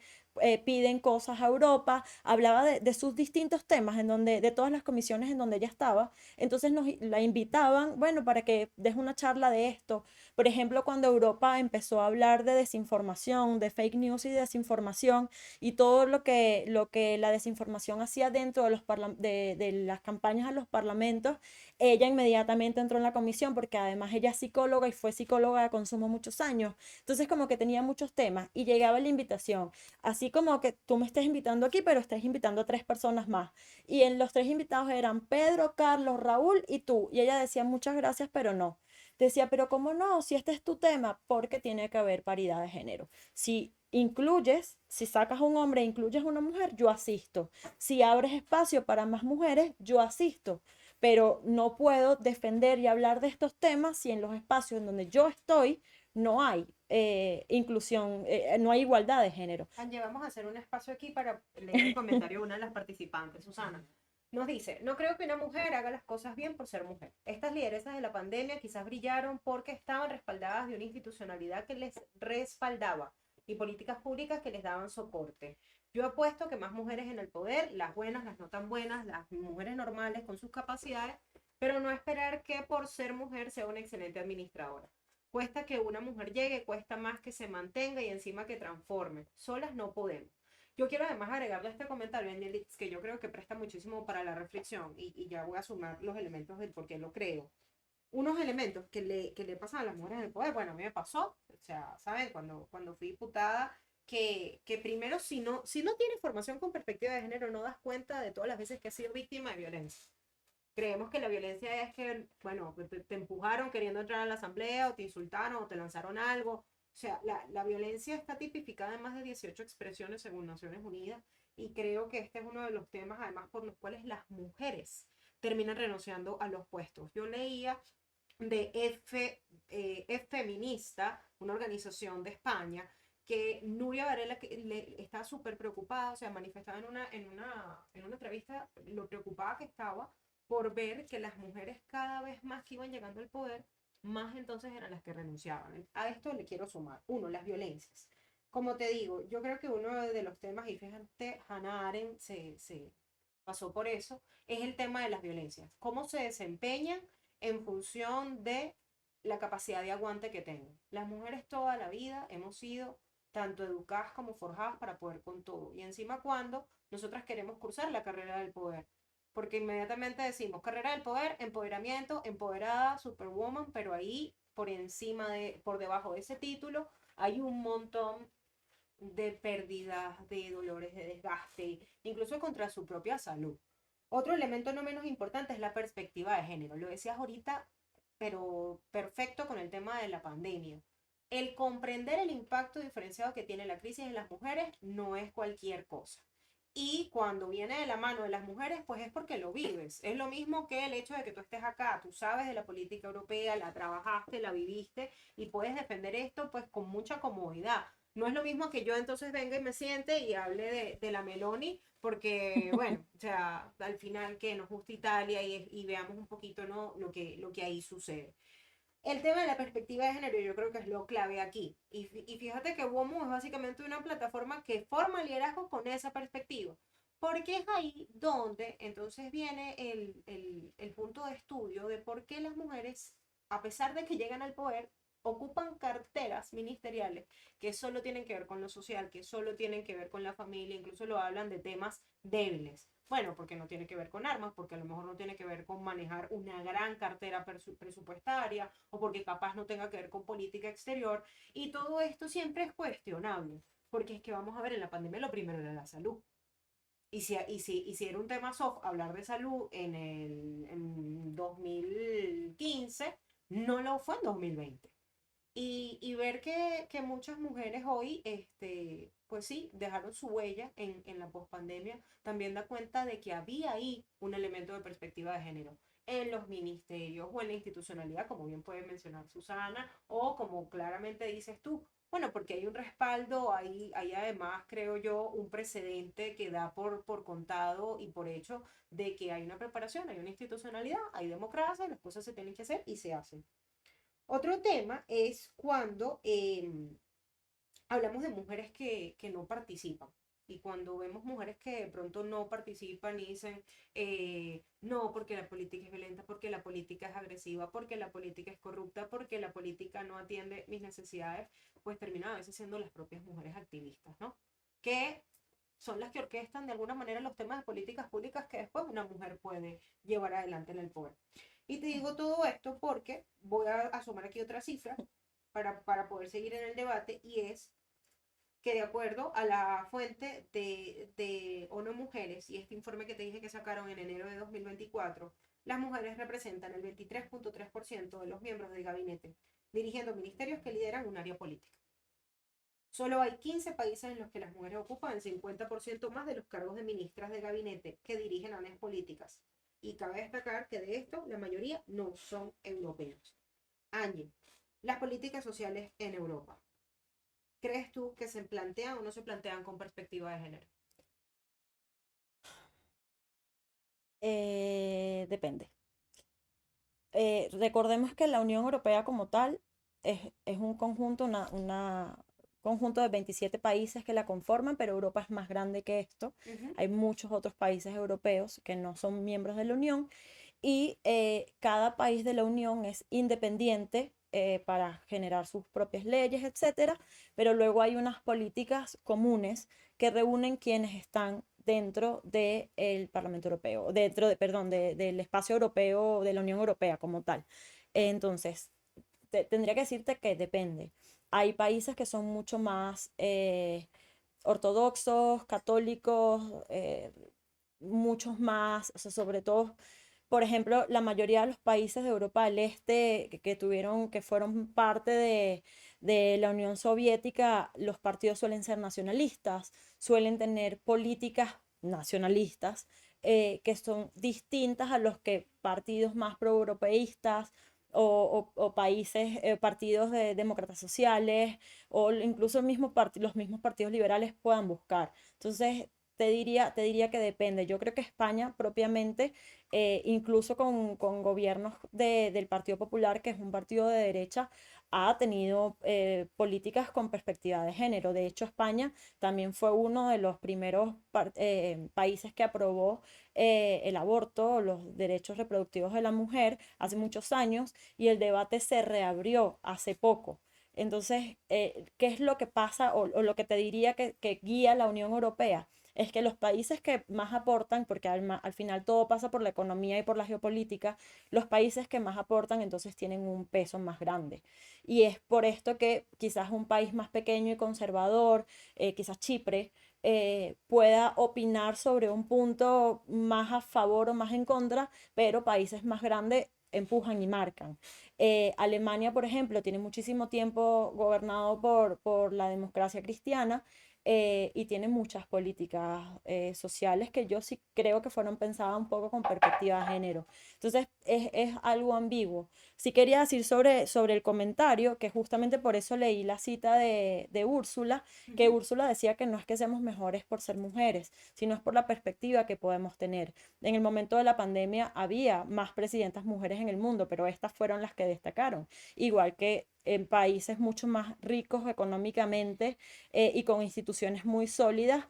piden cosas a Europa, hablaba de sus distintos temas, de todas las comisiones en donde ella estaba. Entonces la invitaban, bueno, para que des una charla de esto. Por ejemplo, cuando Europa empezó a hablar de desinformación, de fake news y desinformación, y todo lo que la desinformación hacía dentro de las campañas a los parlamentos, ella inmediatamente entró en la comisión, porque además ella es psicóloga y fue psicóloga de consumo muchos años. Entonces, como que tenía muchos temas y llegaba la invitación. Así como que tú me estés invitando aquí, pero estás invitando a 3 personas más. Y en los 3 invitados eran Pedro, Carlos, Raúl y tú. Y ella decía: muchas gracias, pero no. Decía: pero ¿cómo no? Si este es tu tema, porque tiene que haber paridad de género. Si sacas a un hombre e incluyes a una mujer, yo asisto. Si abres espacio para más mujeres, yo asisto. Pero no puedo defender y hablar de estos temas si en los espacios en donde yo estoy no hay inclusión, no hay igualdad de género. Angie, vamos a hacer un espacio aquí para leer el comentario de una de las participantes, Susana. Nos dice: no creo que una mujer haga las cosas bien por ser mujer. Estas lideresas de la pandemia quizás brillaron porque estaban respaldadas de una institucionalidad que les respaldaba y políticas públicas que les daban soporte. Yo apuesto que más mujeres en el poder, las buenas, las no tan buenas, las mujeres normales con sus capacidades, pero no esperar que por ser mujer sea una excelente administradora. Cuesta que una mujer llegue, cuesta más que se mantenga y encima que transforme. Solas no podemos. Yo quiero además agregarle a este comentario, Angelix, que yo creo que presta muchísimo para la reflexión y ya voy a sumar los elementos del por qué lo creo. Unos elementos que le pasan a las mujeres en el poder, bueno, a mí me pasó, o sea, ¿saben? Cuando fui diputada, que primero si no tienes formación con perspectiva de género, no das cuenta de todas las veces que has sido víctima de violencia. Creemos que la violencia es que, bueno, te empujaron queriendo entrar a la asamblea o te insultaron o te lanzaron algo. O sea, la violencia está tipificada en más de 18 expresiones según Naciones Unidas y creo que este es uno de los temas además por los cuales las mujeres terminan renunciando a los puestos. Yo leía de Feminista, una organización de España, que Nuria Varela está súper preocupada, o sea, manifestaba en una entrevista lo preocupada que estaba por ver que las mujeres cada vez más que iban llegando al poder, más entonces eran las que renunciaban. A esto le quiero sumar, uno, las violencias. Como te digo, yo creo que uno de los temas, y fíjate, Hannah Arendt se pasó por eso, es el tema de las violencias. Cómo se desempeñan en función de la capacidad de aguante que tengan. Las mujeres toda la vida hemos sido tanto educadas como forjadas para poder con todo. Y encima cuando nosotras queremos cursar la carrera del poder, porque inmediatamente decimos carrera del poder, empoderamiento, empoderada, superwoman, pero ahí por encima por debajo de ese título hay un montón de pérdidas, de dolores, de desgaste, incluso contra su propia salud. Otro elemento no menos importante es la perspectiva de género. Lo decías ahorita, pero perfecto con el tema de la pandemia. El comprender el impacto diferenciado que tiene la crisis en las mujeres no es cualquier cosa. Y cuando viene de la mano de las mujeres, pues es porque lo vives. Es lo mismo que el hecho de que tú estés acá, tú sabes de la política europea, la trabajaste, la viviste y puedes defender esto pues con mucha comodidad. No es lo mismo que yo entonces venga y me siente y hable de la Meloni, porque bueno, o sea, al final que nos gusta Italia y veamos un poquito, ¿no? Lo que ahí sucede. El tema de la perspectiva de género yo creo que es lo clave aquí. Y fíjate que WOMU es básicamente una plataforma que forma liderazgo con esa perspectiva. Porque es ahí donde entonces viene el punto de estudio de por qué las mujeres, a pesar de que llegan al poder, ocupan carteras ministeriales que solo tienen que ver con lo social, que solo tienen que ver con la familia, incluso lo hablan de temas débiles. Bueno, porque no tiene que ver con armas, porque a lo mejor no tiene que ver con manejar una gran cartera presupuestaria, o porque capaz no tenga que ver con política exterior. Y todo esto siempre es cuestionable, porque es que vamos a ver, en la pandemia lo primero era la salud. Y si era un tema soft hablar de salud en 2015, no lo fue en 2020. Y ver que muchas mujeres hoy, pues sí, dejaron su huella en la pospandemia, también da cuenta de que había ahí un elemento de perspectiva de género en los ministerios o en la institucionalidad, como bien puede mencionar Susana, o como claramente dices tú. Bueno, porque hay un respaldo, hay además, creo yo, un precedente que da por contado y por hecho de que hay una preparación, hay una institucionalidad, hay democracia, las cosas se tienen que hacer y se hacen. Otro tema es cuando hablamos de mujeres que no participan. Y cuando vemos mujeres que de pronto no participan y dicen, no, porque la política es violenta, porque la política es agresiva, porque la política es corrupta, porque la política no atiende mis necesidades, pues terminan a veces siendo las propias mujeres activistas, ¿no? Que son las que orquestan de alguna manera los temas de políticas públicas que después una mujer puede llevar adelante en el poder. Y te digo todo esto porque voy a asomar aquí otra cifra para poder seguir en el debate y es que de acuerdo a la fuente de ONU Mujeres y este informe que te dije que sacaron en enero de 2024, las mujeres representan el 23.3% de los miembros del gabinete, dirigiendo ministerios que lideran un área política. Solo hay 15 países en los que las mujeres ocupan el 50% más de los cargos de ministras de gabinete que dirigen áreas políticas. Y cabe destacar que de esto la mayoría no son europeos. Angie, las políticas sociales en Europa. ¿Crees tú que se plantean o no se plantean con perspectiva de género? Depende. Recordemos que la Unión Europea como tal es un conjunto, conjunto de 27 países que la conforman, pero Europa es más grande que esto. Ujú. Hay muchos otros países europeos que no son miembros de la Unión y cada país de la Unión es independiente para generar sus propias leyes, etcétera, pero luego hay unas políticas comunes que reúnen quienes están dentro del Parlamento Europeo, dentro de, perdón, del espacio europeo, de la Unión Europea como tal. Entonces, tendría que decirte que depende. Hay países que son mucho más ortodoxos, católicos, muchos más, o sea, sobre todo, por ejemplo, la mayoría de los países de Europa del Este que fueron parte de la Unión Soviética, los partidos suelen ser nacionalistas, suelen tener políticas nacionalistas que son distintas a los que partidos más proeuropeístas o países, partidos de demócratas sociales o incluso los mismos partidos liberales puedan buscar. Entonces, te diría que depende. Yo creo que España propiamente, incluso con gobiernos del Partido Popular, que es un partido de derecha, ha tenido políticas con perspectiva de género. De hecho, España también fue uno de los primeros países que aprobó el aborto, los derechos reproductivos de la mujer hace muchos años y el debate se reabrió hace poco. Entonces, ¿qué es lo que pasa o lo que te diría que guía la Unión Europea? es que los países que más aportan, porque al final todo pasa por la economía y por la geopolítica, los países que más aportan entonces tienen un peso más grande. Y es por esto que quizás un país más pequeño y conservador, quizás Chipre, pueda opinar sobre un punto más a favor o más en contra, pero países más grandes empujan y marcan. Alemania, por ejemplo, tiene muchísimo tiempo gobernado por la democracia cristiana, y tiene muchas políticas sociales que yo sí creo que fueron pensadas un poco con perspectiva de género. Entonces es algo ambiguo. Sí quería decir sobre el comentario, que justamente por eso leí la cita de Úrsula, que Ujú. Úrsula decía que no es que seamos mejores por ser mujeres, sino es por la perspectiva que podemos tener. En el momento de la pandemia había más presidentas mujeres en el mundo, pero estas fueron las que destacaron. Igual que en países mucho más ricos económicamente, y con instituciones muy sólidas.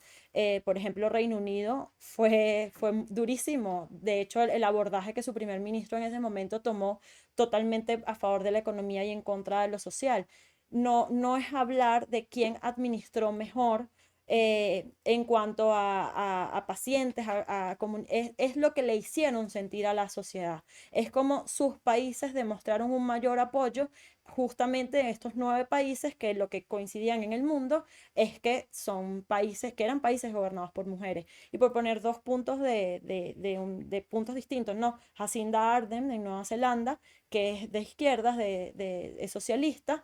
Por ejemplo, Reino Unido fue durísimo. De hecho, el abordaje que su primer ministro en ese momento tomó totalmente a favor de la economía y en contra de lo social. No, no es hablar de quién administró mejor, en cuanto a pacientes, es lo que le hicieron sentir a la sociedad. Es como sus países demostraron un mayor apoyo justamente en estos 9 países que lo que coincidían en el mundo es que son países, que eran países gobernados por mujeres. Y por poner dos puntos de puntos distintos, ¿no? Jacinda Ardern en Nueva Zelanda, que es de izquierdas, es socialista,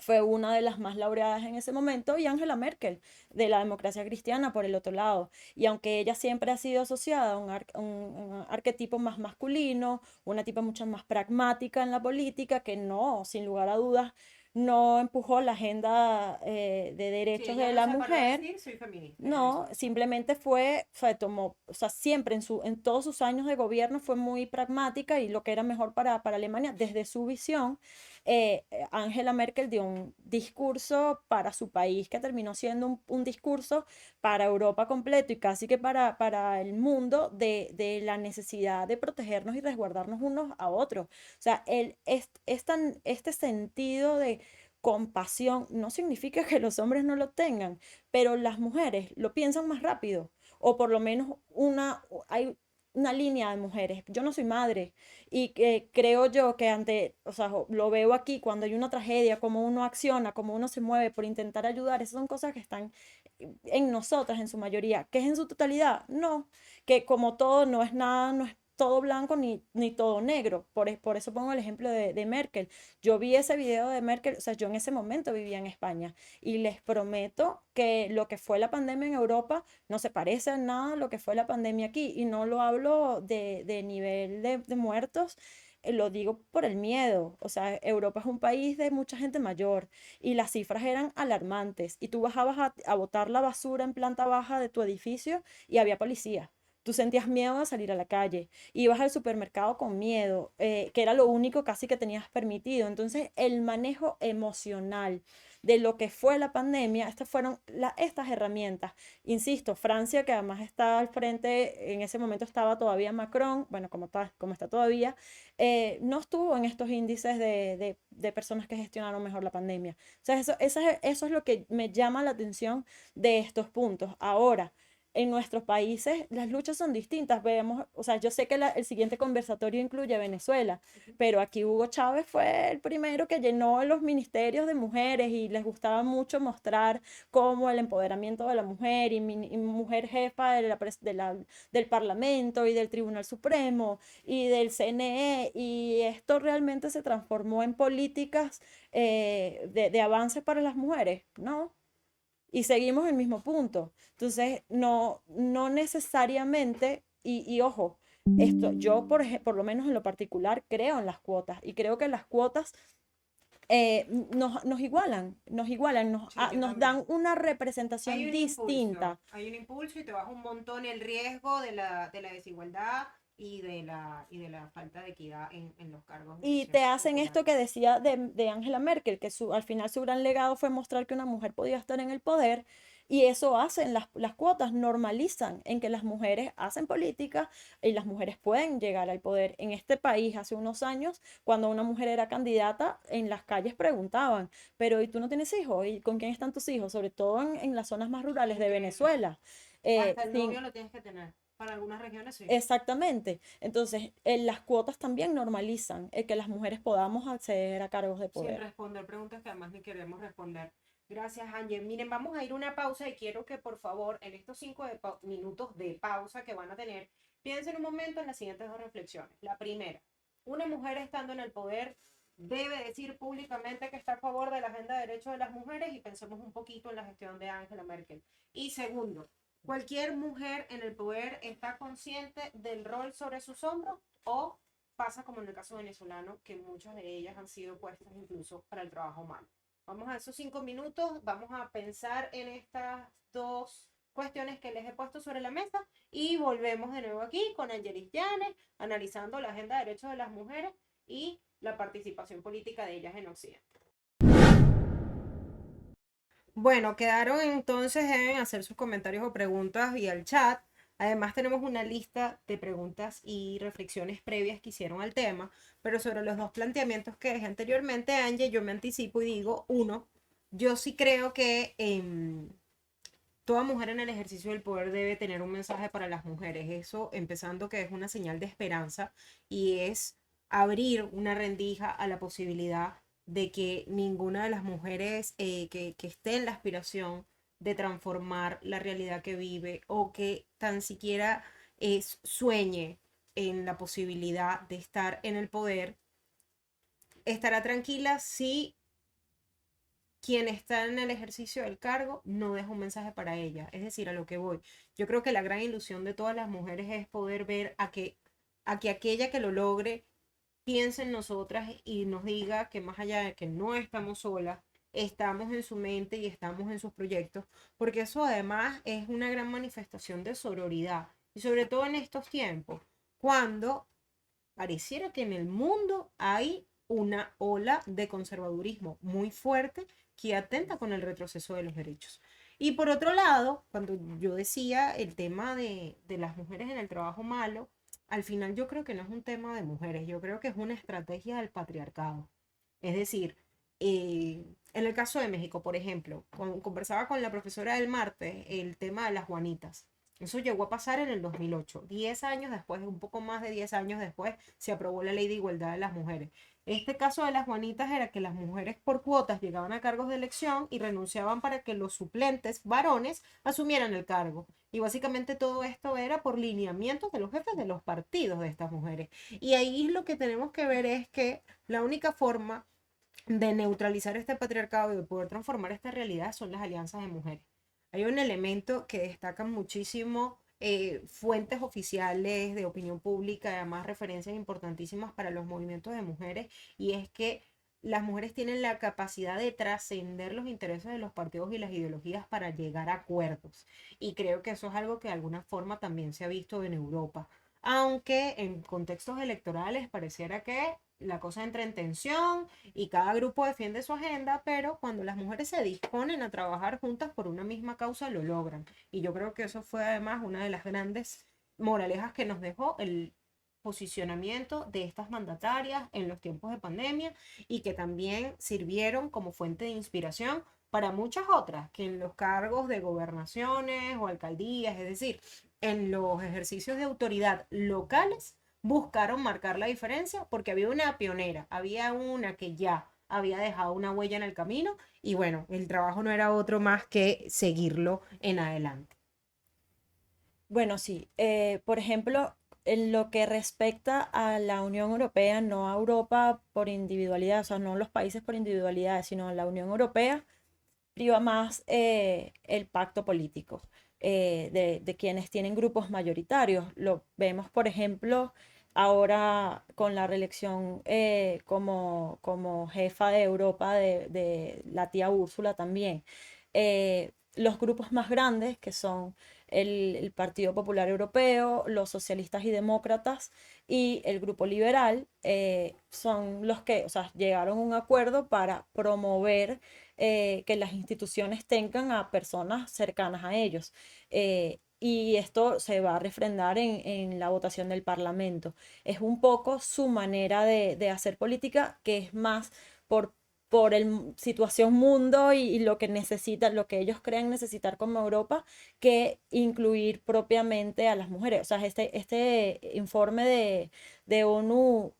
fue una de las más laureadas en ese momento, y Angela Merkel, de la democracia cristiana, por el otro lado. Y aunque ella siempre ha sido asociada a un arquetipo más masculino, una tipa mucho más pragmática en la política, que no, sin lugar a dudas, no empujó la agenda de Sí, derechos ella de no la se paró a mujer. decir soy feminista, ella No, hizo eso. simplemente fue tomó, o sea, siempre en todos sus años de gobierno fue muy pragmática y lo que era mejor para Alemania, desde su visión. Angela Merkel dio un discurso para su país que terminó siendo un discurso para Europa completo y casi que para el mundo de la necesidad de protegernos y resguardarnos unos a otros. O sea, este sentido de compasión no significa que los hombres no lo tengan, pero las mujeres lo piensan más rápido, o por lo menos hay una línea de mujeres. Yo no soy madre y que creo yo que o sea, lo veo aquí cuando hay una tragedia, cómo uno acciona, cómo uno se mueve por intentar ayudar, esas son cosas que están en nosotras en su mayoría. ¿Que es en su totalidad? No, que como todo no es nada, no es todo blanco ni todo negro. Por eso pongo el ejemplo de Merkel. Yo vi ese video de Merkel, o sea, yo en ese momento vivía en España y les prometo que lo que fue la pandemia en Europa no se parece en nada a lo que fue la pandemia aquí. Y no lo hablo de nivel de muertos, lo digo por el miedo. O sea, Europa es un país de mucha gente mayor y las cifras eran alarmantes. Y tú bajabas a botar la basura en planta baja de tu edificio y había policía. Tú sentías miedo de salir a la calle, ibas al supermercado con miedo, que era lo único casi que tenías permitido. Entonces, el manejo emocional de lo que fue la pandemia, estas fueron estas herramientas. Insisto, Francia, que además está al frente, en ese momento estaba todavía Macron, bueno, como está todavía, no estuvo en estos índices de personas que gestionaron mejor la pandemia. O sea, eso es lo que me llama la atención de estos puntos. Ahora, en nuestros países las luchas son distintas. Vemos, o sea, yo sé que el siguiente conversatorio incluye Venezuela, pero aquí Hugo Chávez fue el primero que llenó los ministerios de mujeres y les gustaba mucho mostrar cómo el empoderamiento de la mujer y mujer jefa del Parlamento y del Tribunal Supremo y del CNE, y esto realmente se transformó en políticas de avance para las mujeres, ¿no? Y seguimos el mismo punto. Entonces, no necesariamente, y ojo, yo por lo menos en lo particular creo en las cuotas y creo que las cuotas nos igualan, Sí, yo nos también. dan una representación distinta. Hay un impulso y te baja un montón el riesgo de la desigualdad y de la falta de equidad en los cargos de Y elección te hacen esto popular. que decía de Angela Merkel, que al final su gran legado fue mostrar que una mujer podía estar en el poder, Y eso hacen las cuotas, normalizan en que las mujeres hacen política y las mujeres pueden llegar al poder. En este país, hace unos años, cuando una mujer era candidata, en las calles preguntaban, pero ¿y tú no tienes hijos? ¿Y con quién están tus hijos? Sobre todo en las zonas más rurales de Increíble. Venezuela. Hasta el Sin, novio lo tienes que tener. Para algunas regiones sí. exactamente. Entonces, las cuotas también normalizan el que las mujeres podamos acceder a cargos de Sin poder. responder preguntas que además ni queremos responder. Gracias, Ángel. Miren, vamos a ir a una pausa y quiero que por favor, en estos minutos de pausa que van a tener, piensen un momento en las siguientes dos reflexiones. La primera, una mujer estando en el poder debe decir públicamente que está a favor de la agenda de derechos de las mujeres y pensemos un poquito en la gestión de Angela Merkel. Y segundo, ¿cualquier mujer en el poder está consciente del rol sobre sus hombros o pasa como en el caso venezolano, que muchas de ellas han sido puestas incluso para el trabajo humano? Vamos a esos 5 minutos, vamos a pensar en estas dos cuestiones que les he puesto sobre la mesa y volvemos de nuevo aquí con Angelis Llanes, analizando la agenda de derechos de las mujeres y la participación política de ellas en Occidente. Bueno, quedaron entonces en hacer sus comentarios o preguntas vía el chat. Además tenemos una lista de preguntas y reflexiones previas que hicieron al tema, pero sobre los dos planteamientos que dejé anteriormente, Angie, yo me anticipo y digo, uno, yo sí creo que toda mujer en el ejercicio del poder debe tener un mensaje para las mujeres. Eso empezando que es una señal de esperanza y es abrir una rendija a la posibilidad de que ninguna de las mujeres que esté en la aspiración de transformar la realidad que vive o que tan siquiera sueñe en la posibilidad de estar en el poder, estará tranquila si quien está en el ejercicio del cargo no deja un mensaje para ella. Es decir, a lo que voy. Yo creo que la gran ilusión de todas las mujeres es poder ver a que aquella que lo logre piense en nosotras y nos diga que más allá de que no estamos solas, estamos en su mente y estamos en sus proyectos, porque eso además es una gran manifestación de sororidad. Y sobre todo en estos tiempos, cuando pareciera que en el mundo hay una ola de conservadurismo muy fuerte que atenta con el retroceso de los derechos. Y por otro lado, cuando yo decía el tema de las mujeres en el trabajo malo, al final yo creo que no es un tema de mujeres, yo creo que es una estrategia del patriarcado. Es decir, en el caso de México, por ejemplo, conversaba con la profesora del martes el tema de las Juanitas. Eso llegó a pasar en el 2008. 10 años después, un poco más de 10 años después, se aprobó la ley de igualdad de las mujeres. Este caso de las Juanitas era que las mujeres por cuotas llegaban a cargos de elección y renunciaban para que los suplentes varones asumieran el cargo. Y básicamente todo esto era por lineamientos de los jefes de los partidos de estas mujeres. Y ahí lo que tenemos que ver es que la única forma de neutralizar este patriarcado y de poder transformar esta realidad son las alianzas de mujeres. Hay un elemento que destacan muchísimo fuentes oficiales de opinión pública, además referencias importantísimas para los movimientos de mujeres, y es que las mujeres tienen la capacidad de trascender los intereses de los partidos y las ideologías para llegar a acuerdos. Y creo que eso es algo que de alguna forma también se ha visto en Europa. Aunque en contextos electorales pareciera que la cosa entra en tensión y cada grupo defiende su agenda, pero cuando las mujeres se disponen a trabajar juntas por una misma causa, lo logran. Y yo creo que eso fue además una de las grandes moralejas que nos dejó el posicionamiento de estas mandatarias en los tiempos de pandemia y que también sirvieron como fuente de inspiración para muchas otras que en los cargos de gobernaciones o alcaldías, es decir, en los ejercicios de autoridad locales, buscaron marcar la diferencia porque había una pionera, había una que ya había dejado una huella en el camino y bueno, el trabajo no era otro más que seguirlo en adelante. Bueno, sí. Por ejemplo, en lo que respecta a la Unión Europea, no a Europa por individualidad, o sea, no los países por individualidad, sino la Unión Europea, priva más el pacto político de quienes tienen grupos mayoritarios. Lo vemos, por ejemplo, ahora con la reelección como jefa de Europa de la tía Úrsula también. los grupos más grandes, que son el Partido Popular Europeo, los socialistas y demócratas y el Grupo Liberal, son los que, o sea, llegaron a un acuerdo para promover que las instituciones tengan a personas cercanas a ellos. Y esto se va a refrendar en la votación del Parlamento. Es un poco su manera de hacer política, que es más por situación mundo y lo que necesitan, lo que ellos creen necesitar como Europa, que incluir propiamente a las mujeres. O sea, este informe de ONU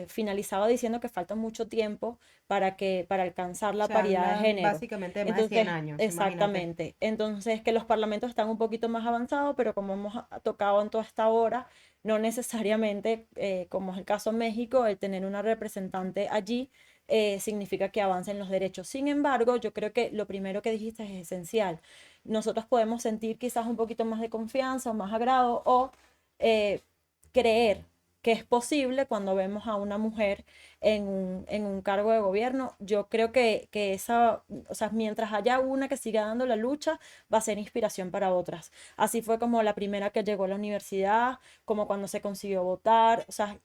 finalizaba diciendo que falta mucho tiempo para alcanzar la Se paridad de habla género. básicamente de más de 100 Entonces, años, imagínate. exactamente. Entonces, que los parlamentos están un poquito más avanzados, pero como hemos tocado en toda esta hora, no necesariamente, como es el caso de México, el tener una representante allí significa que avancen los derechos. Sin embargo, yo creo que lo primero que dijiste es esencial. Nosotros podemos sentir quizás un poquito más de confianza o más agrado o eh, creer que es posible cuando vemos a una mujer en un cargo de gobierno. Yo creo que esa, o sea, mientras haya una que siga dando la lucha, va a ser inspiración para otras. Así fue como la primera que llegó a la universidad, como cuando se consiguió votar, o sea,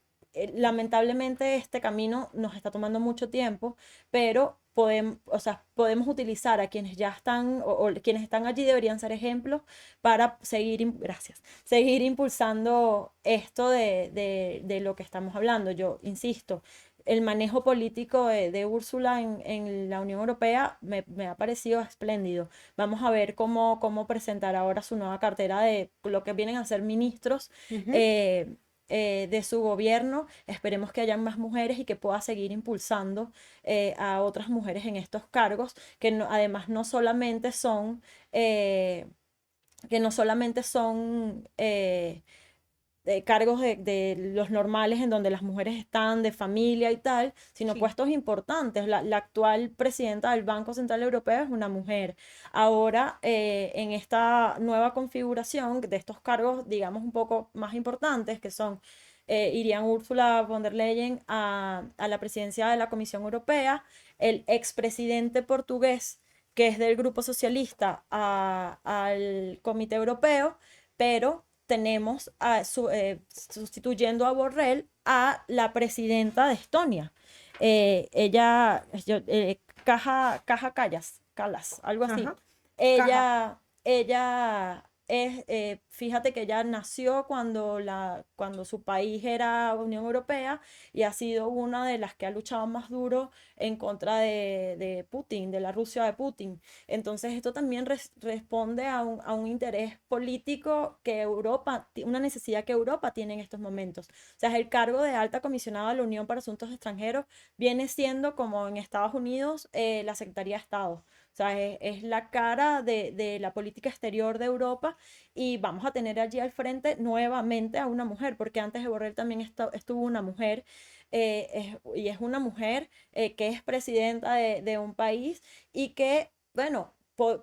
lamentablemente este camino nos está tomando mucho tiempo, pero podemos, o sea, podemos utilizar a quienes ya están o quienes están allí deberían ser ejemplos para seguir, gracias, seguir impulsando esto de lo que estamos hablando. Yo insisto, el manejo político de Úrsula en la Unión Europea me ha parecido espléndido. Vamos a ver cómo presentar ahora su nueva cartera de lo que vienen a ser ministros. Ujú. eh, de su gobierno. Esperemos que hayan más mujeres y que pueda seguir impulsando a otras mujeres en estos cargos, que además eh, no solamente son cargos de los normales en donde las mujeres están de familia y tal, sino Sí. puestos importantes. La actual presidenta del Banco Central Europeo es una mujer. Ahora, en esta nueva configuración de estos cargos, digamos, un poco más importantes, que son, irían Ursula von der Leyen a la presidencia de la Comisión Europea, el expresidente portugués, que es del Grupo Socialista, al Comité Europeo, pero tenemos sustituyendo a Borrell a la presidenta de Estonia. Caja Callas, algo así. Ajá. Caja. Ella es, fíjate que ella nació cuando su país era Unión Europea y ha sido una de las que ha luchado más duro en contra de Putin, de la Rusia de Putin. Entonces, esto también responde a un interés político que Europa, una necesidad que Europa tiene en estos momentos. O sea, el cargo de alta comisionada de la Unión para Asuntos Extranjeros viene siendo, como en Estados Unidos, la Secretaría de Estado. O sea, es la cara de la política exterior de Europa y vamos a tener allí al frente nuevamente a una mujer, porque antes de Borrell también estuvo una mujer y es una mujer que es presidenta de un país y que, bueno,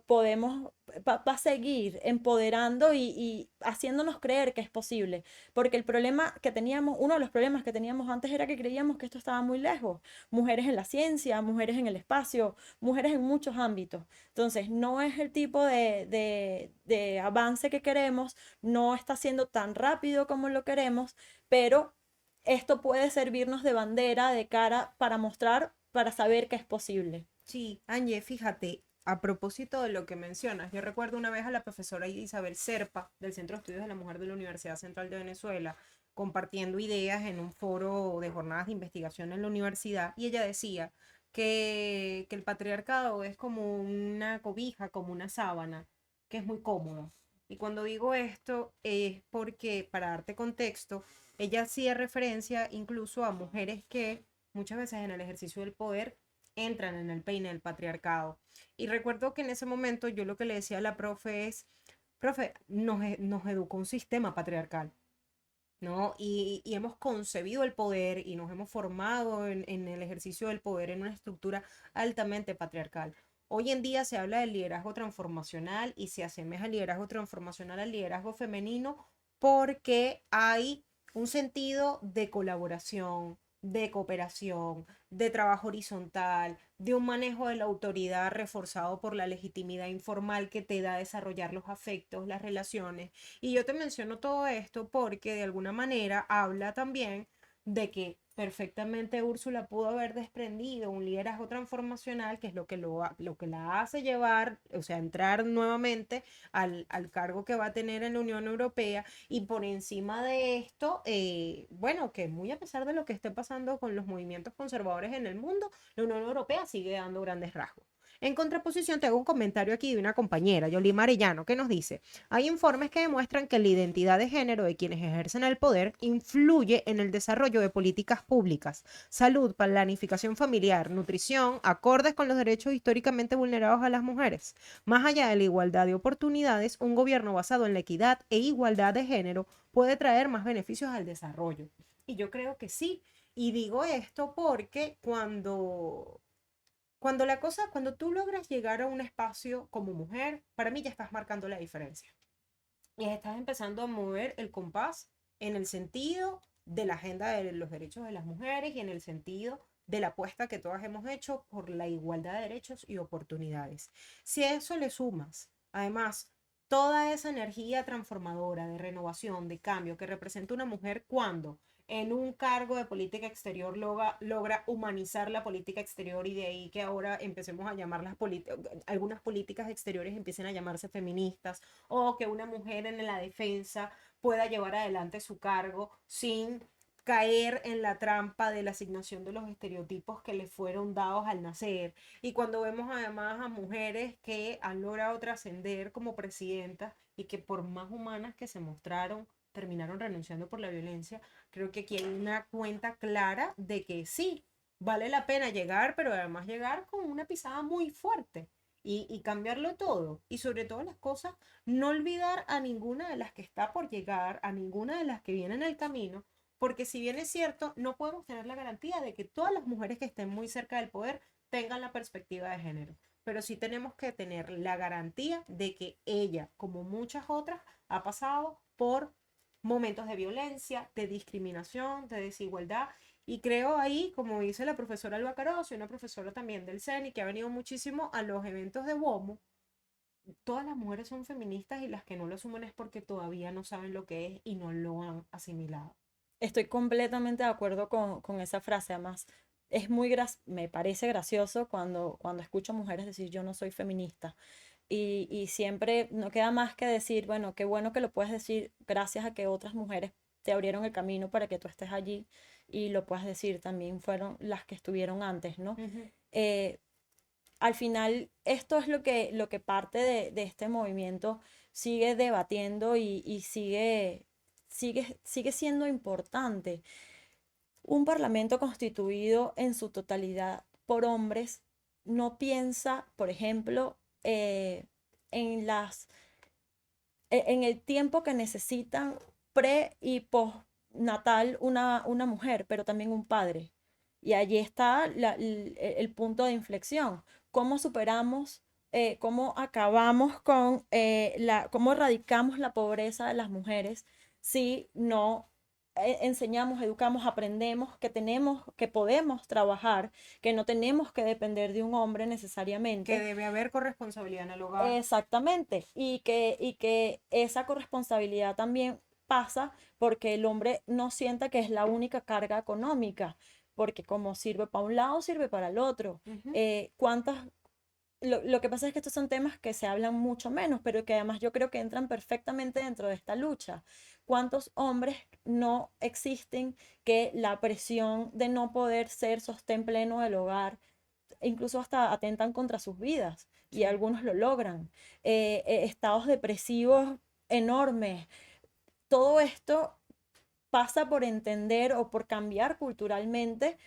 podemos, va a seguir empoderando y haciéndonos creer que es posible, porque el problema que teníamos, uno de los problemas que teníamos antes era que creíamos que esto estaba muy lejos, mujeres en la ciencia, mujeres en el espacio, mujeres en muchos ámbitos. Entonces, no es el tipo de avance que queremos, no está siendo tan rápido como lo queremos, pero esto puede servirnos de bandera, de cara, para mostrar, para saber que es posible. Sí, Angie, fíjate, a propósito de lo que mencionas, yo recuerdo una vez a la profesora Isabel Serpa del Centro de Estudios de la Mujer de la Universidad Central de Venezuela compartiendo ideas en un foro de jornadas de investigación en la universidad y ella decía que el patriarcado es como una cobija, como una sábana, que es muy cómodo. Y cuando digo esto es porque, para darte contexto, ella hacía referencia incluso a mujeres que muchas veces en el ejercicio del poder entran en el peine del patriarcado. Y recuerdo que en ese momento yo lo que le decía a la profe es, profe, nos educó un sistema patriarcal, ¿no? Y hemos concebido el poder y nos hemos formado en el ejercicio del poder en una estructura altamente patriarcal. Hoy en día se habla del liderazgo transformacional y se asemeja el liderazgo transformacional al liderazgo femenino porque hay un sentido de colaboración, de cooperación, de trabajo horizontal, de un manejo de la autoridad reforzado por la legitimidad informal que te da desarrollar los afectos, las relaciones. Y yo te menciono todo esto porque de alguna manera habla también de que perfectamente Úrsula pudo haber desprendido un liderazgo transformacional, que es lo que la hace llevar, o sea, entrar nuevamente al cargo que va a tener en la Unión Europea. Y por encima de esto, bueno, que muy a pesar de lo que esté pasando con los movimientos conservadores en el mundo, la Unión Europea sigue dando grandes rasgos. En contraposición, te hago un comentario aquí de una compañera, Yolima Arellano, que nos dice: hay informes que demuestran que la identidad de género de quienes ejercen el poder influye en el desarrollo de políticas públicas, salud, planificación familiar, nutrición, acordes con los derechos históricamente vulnerados a las mujeres. Más allá de la igualdad de oportunidades, un gobierno basado en la equidad e igualdad de género puede traer más beneficios al desarrollo. Y yo creo que sí. Y digo esto porque cuando tú logras llegar a un espacio como mujer, para mí ya estás marcando la diferencia. Y estás empezando a mover el compás en el sentido de la agenda de los derechos de las mujeres y en el sentido de la apuesta que todas hemos hecho por la igualdad de derechos y oportunidades. Si a eso le sumas, además, toda esa energía transformadora de renovación, de cambio que representa una mujer cuando en un cargo de política exterior logra humanizar la política exterior, y de ahí que ahora empecemos a llamar algunas políticas exteriores empiecen a llamarse feministas, o que una mujer en la defensa pueda llevar adelante su cargo sin caer en la trampa de la asignación de los estereotipos que le fueron dados al nacer. Y cuando vemos además a mujeres que han logrado trascender como presidentas y que por más humanas que se mostraron, terminaron renunciando por la violencia, creo que aquí hay una cuenta clara de que sí, vale la pena llegar, pero además llegar con una pisada muy fuerte y cambiarlo todo. Y sobre todo las cosas, no olvidar a ninguna de las que está por llegar, a ninguna de las que vienen en el camino, porque si bien es cierto, no podemos tener la garantía de que todas las mujeres que estén muy cerca del poder tengan la perspectiva de género. Pero sí tenemos que tener la garantía de que ella, como muchas otras, ha pasado por momentos de violencia, de discriminación, de desigualdad. Y creo ahí, como dice la profesora Alba Caroso, y una profesora también del CENI, que ha venido muchísimo a los eventos de WOMU, todas las mujeres son feministas y las que no lo asumen es porque todavía no saben lo que es y no lo han asimilado. Estoy completamente de acuerdo con esa frase. Además, me parece gracioso cuando escucho mujeres decir yo no soy feminista. Y siempre no queda más que decir, bueno, qué bueno que lo puedes decir gracias a que otras mujeres te abrieron el camino para que tú estés allí y lo puedas decir, también fueron las que estuvieron antes, ¿no? Uh -huh. Eh, Al final, esto es lo que parte de este movimiento sigue debatiendo y sigue siendo importante. Un parlamento constituido en su totalidad por hombres no piensa, por ejemplo, en en el tiempo que necesitan pre y postnatal una mujer, pero también un padre. Y allí está el punto de inflexión. ¿Cómo superamos, cómo acabamos con cómo erradicamos la pobreza de las mujeres si no enseñamos, educamos, aprendemos que tenemos, que podemos trabajar, que no tenemos que depender de un hombre Que necesariamente? debe haber corresponsabilidad en el hogar. Exactamente, y que esa corresponsabilidad también pasa porque el hombre no sienta que es la única carga económica, porque como sirve para un lado, sirve para el otro. Uh -huh. ¿Cuántas lo que pasa es que estos son temas que se hablan mucho menos, pero que además yo creo que entran perfectamente dentro de esta lucha? ¿Cuántos hombres no existen que la presión de no poder ser sostén pleno del hogar, incluso hasta atentan contra sus vidas? Y Sí. algunos lo logran. Estados depresivos enormes. Todo esto pasa por entender o por cambiar culturalmente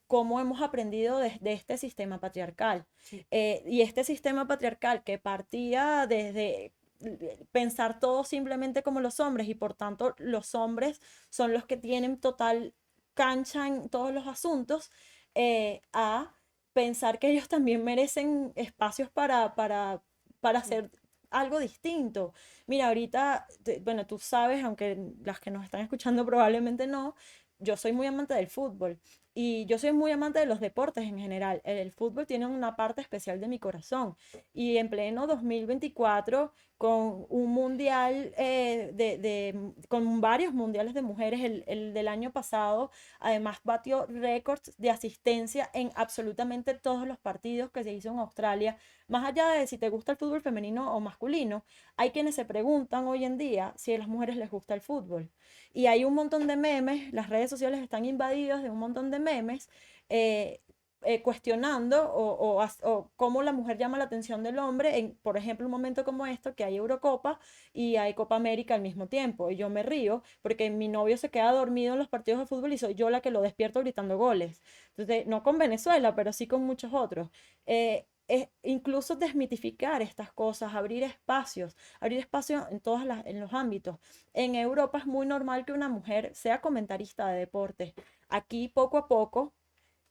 cómo hemos aprendido de este sistema patriarcal. Sí. Y este sistema patriarcal que partía desde pensar todo simplemente como los hombres y por tanto los hombres son los que tienen total cancha en todos los asuntos, a pensar que ellos también merecen espacios para hacer algo distinto. Mira, ahorita, bueno, tú sabes, aunque las que nos están escuchando probablemente no, yo soy muy amante del fútbol y yo soy muy amante de los deportes en general. El fútbol tiene una parte especial de mi corazón y en pleno 2024 con un mundial con varios mundiales de mujeres, el del año pasado, además batió récords de asistencia en absolutamente todos los partidos que se hizo en Australia. Más allá de si te gusta el fútbol femenino o masculino, hay quienes se preguntan hoy en día si a las mujeres les gusta el fútbol. Y hay un montón de memes, las redes sociales están invadidas de un montón de memes eh, cuestionando o cómo la mujer llama la atención del hombre en, por ejemplo, un momento como esto, que hay Eurocopa y hay Copa América al mismo tiempo. Y yo me río porque mi novio se queda dormido en los partidos de fútbol y soy yo la que lo despierto gritando goles. Entonces, no con Venezuela, pero sí con muchos otros. Incluso desmitificar estas cosas, abrir espacios en en los ámbitos. En Europa es muy normal que una mujer sea comentarista de deportes. Aquí poco a poco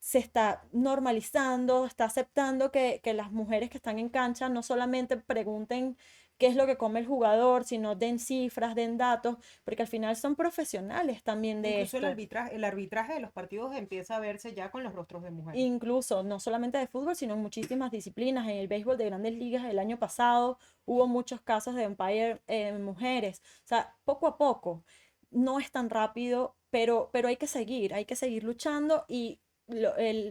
se está normalizando, está aceptando que las mujeres que están en cancha no solamente pregunten qué es lo que come el jugador, sino den cifras, den datos, porque al final son profesionales también de Incluso esto. el arbitraje de los partidos empieza a verse ya con los rostros de mujeres. Incluso, no solamente de fútbol, sino en muchísimas disciplinas. En el béisbol de grandes ligas el año pasado hubo muchos casos de umpire mujeres. O sea, poco a poco, no es tan rápido, pero hay que seguir luchando y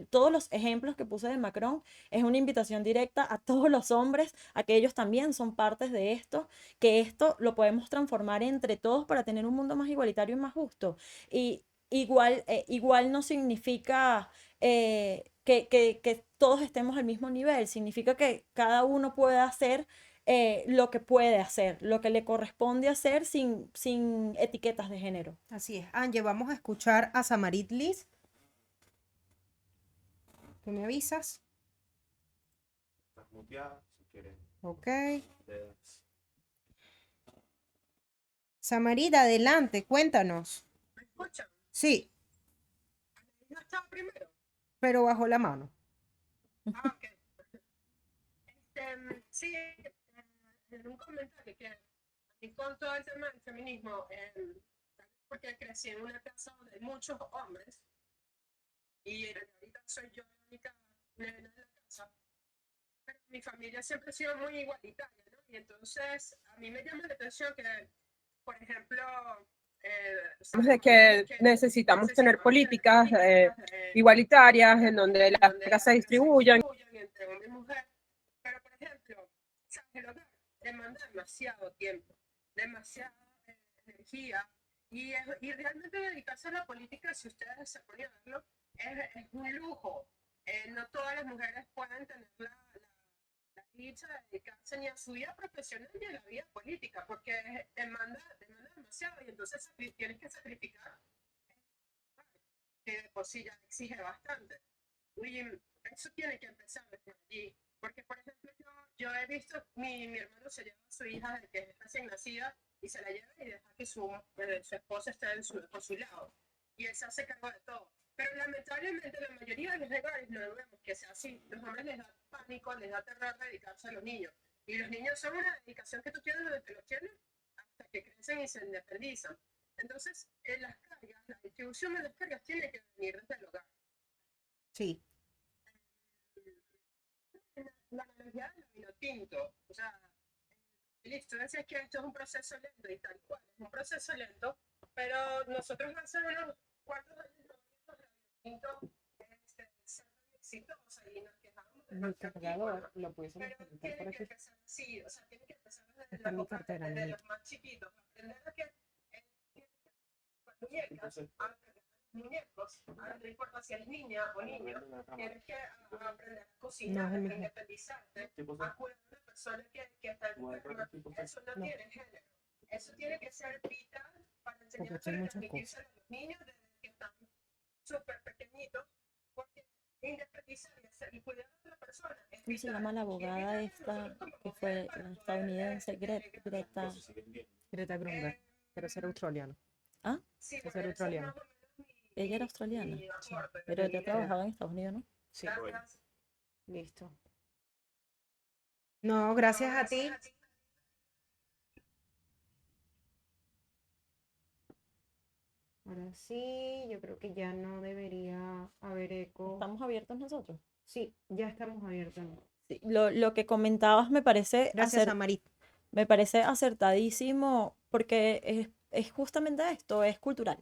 todos los ejemplos que puse de Macron es una invitación directa a todos los hombres, a que ellos también son partes de esto, que esto lo podemos transformar entre todos para tener un mundo más igualitario y más justo. Y igual no significa que todos estemos al mismo nivel, significa que cada uno puede hacer lo que puede hacer, lo que le corresponde hacer sin etiquetas de género. Así es. Angie, vamos a escuchar a Samarit Liz. ¿Tú me avisas? Estás muteada, si quieres. Ok. le das. Samarit, adelante, cuéntanos. ¿Me escuchan? Sí, ¿No estaba primero? pero bajo la mano. Ah, ok. Sí, en un comentario que a mí con todo el tema del feminismo, porque crecí en una casa donde hay muchos hombres y ahorita soy yo la única nena de la casa, pero mi familia siempre ha sido muy igualitaria, ¿no? Y entonces a mí me llama la atención que, por ejemplo, de que necesitamos tener políticas igualitarias en donde las cargas se distribuyan. entre hombre y mujer. Pero, por ejemplo, ¿sabes? El hogar demanda demasiado tiempo, demasiada energía y realmente dedicarse a la política, si ustedes se ponen a verlo, es un lujo. No todas las mujeres pueden tener la dicha de dedicarse ni a su vida profesional ni a la vida política, porque demanda demasiado y entonces tienes que sacrificar, que de por sí ya exige bastante. Y eso tiene que empezar desde allí, porque por ejemplo yo he visto, mi hermano se lleva a su hija desde que es recién nacida y se la lleva y deja que su esposa esté por su lado y él se hace cargo de todo. Pero lamentablemente la mayoría de los hogares no vemos que sea así. Los hombres les da pánico, les da terror dedicarse a los niños. Y los niños son una dedicación que tú tienes desde que los tienes hasta que crecen y se independizan. Entonces, las cargas, la distribución de las cargas tiene que venir desde el hogar. Sí. La analogía del vino tinto, o sea, listo, decías que esto es un proceso lento y tal cual, es un proceso lento, pero nosotros hace unos cuantos años no vino tinto ser tan exitosa y nos quejamos de nuestro cargador, lo pudiésemos pero tiene por que aquí. empezar así, o sea, tiene que empezar desde, Está en mi cartera, desde niña. los más chiquitos, aprender a que muñecas, a muñecos, ahora no importa si eres niña o niño, tienes que aprender a cocinar, a independizarte, a cuidar a una persona que está enferma. Eso no tiene género. Eso tiene que ser vital para enseñar a transmitirse a los niños desde que están súper pequeñitos, porque independizar y cuidar a otra persona es ¿Cómo se vital. llama la abogada esta que fue la estadounidense, Greta? Greta Thunberg, pero ser australiano. ¿Ah? Sí, Es porque ser ese es australiano. más o menos Ella era australiana, mi aporte. pero ella trabajaba en Estados Unidos, ¿no? Sí, Gracias. listo. No, gracias a ti. Ahora sí, yo creo que ya no debería haber eco. ¿Estamos abiertos nosotros? Sí, ya estamos abiertos. Sí, lo que comentabas me parece Gracias a Marit. me parece acertadísimo porque es justamente esto, es cultural.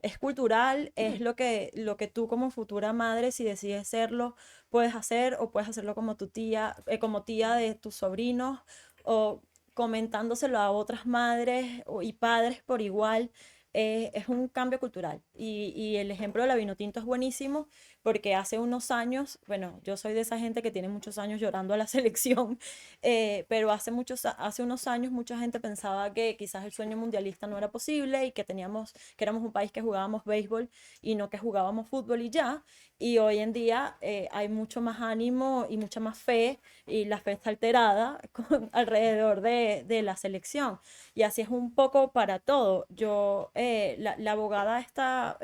Es cultural, es lo que tú como futura madre, si decides serlo, puedes hacer o puedes hacerlo como tu tía, como tía de tus sobrinos o comentándoselo a otras madres y padres por igual. Es un cambio cultural y el ejemplo de la Vinotinto es buenísimo porque hace unos años, bueno, yo soy de esa gente que tiene muchos años llorando a la selección, pero hace unos años mucha gente pensaba que quizás el sueño mundialista no era posible y que que éramos un país que jugábamos béisbol y no que jugábamos fútbol y ya. Y hoy en día hay mucho más ánimo y mucha más fe y la fe está alterada alrededor de la selección. Y así es un poco para todo. La abogada esta,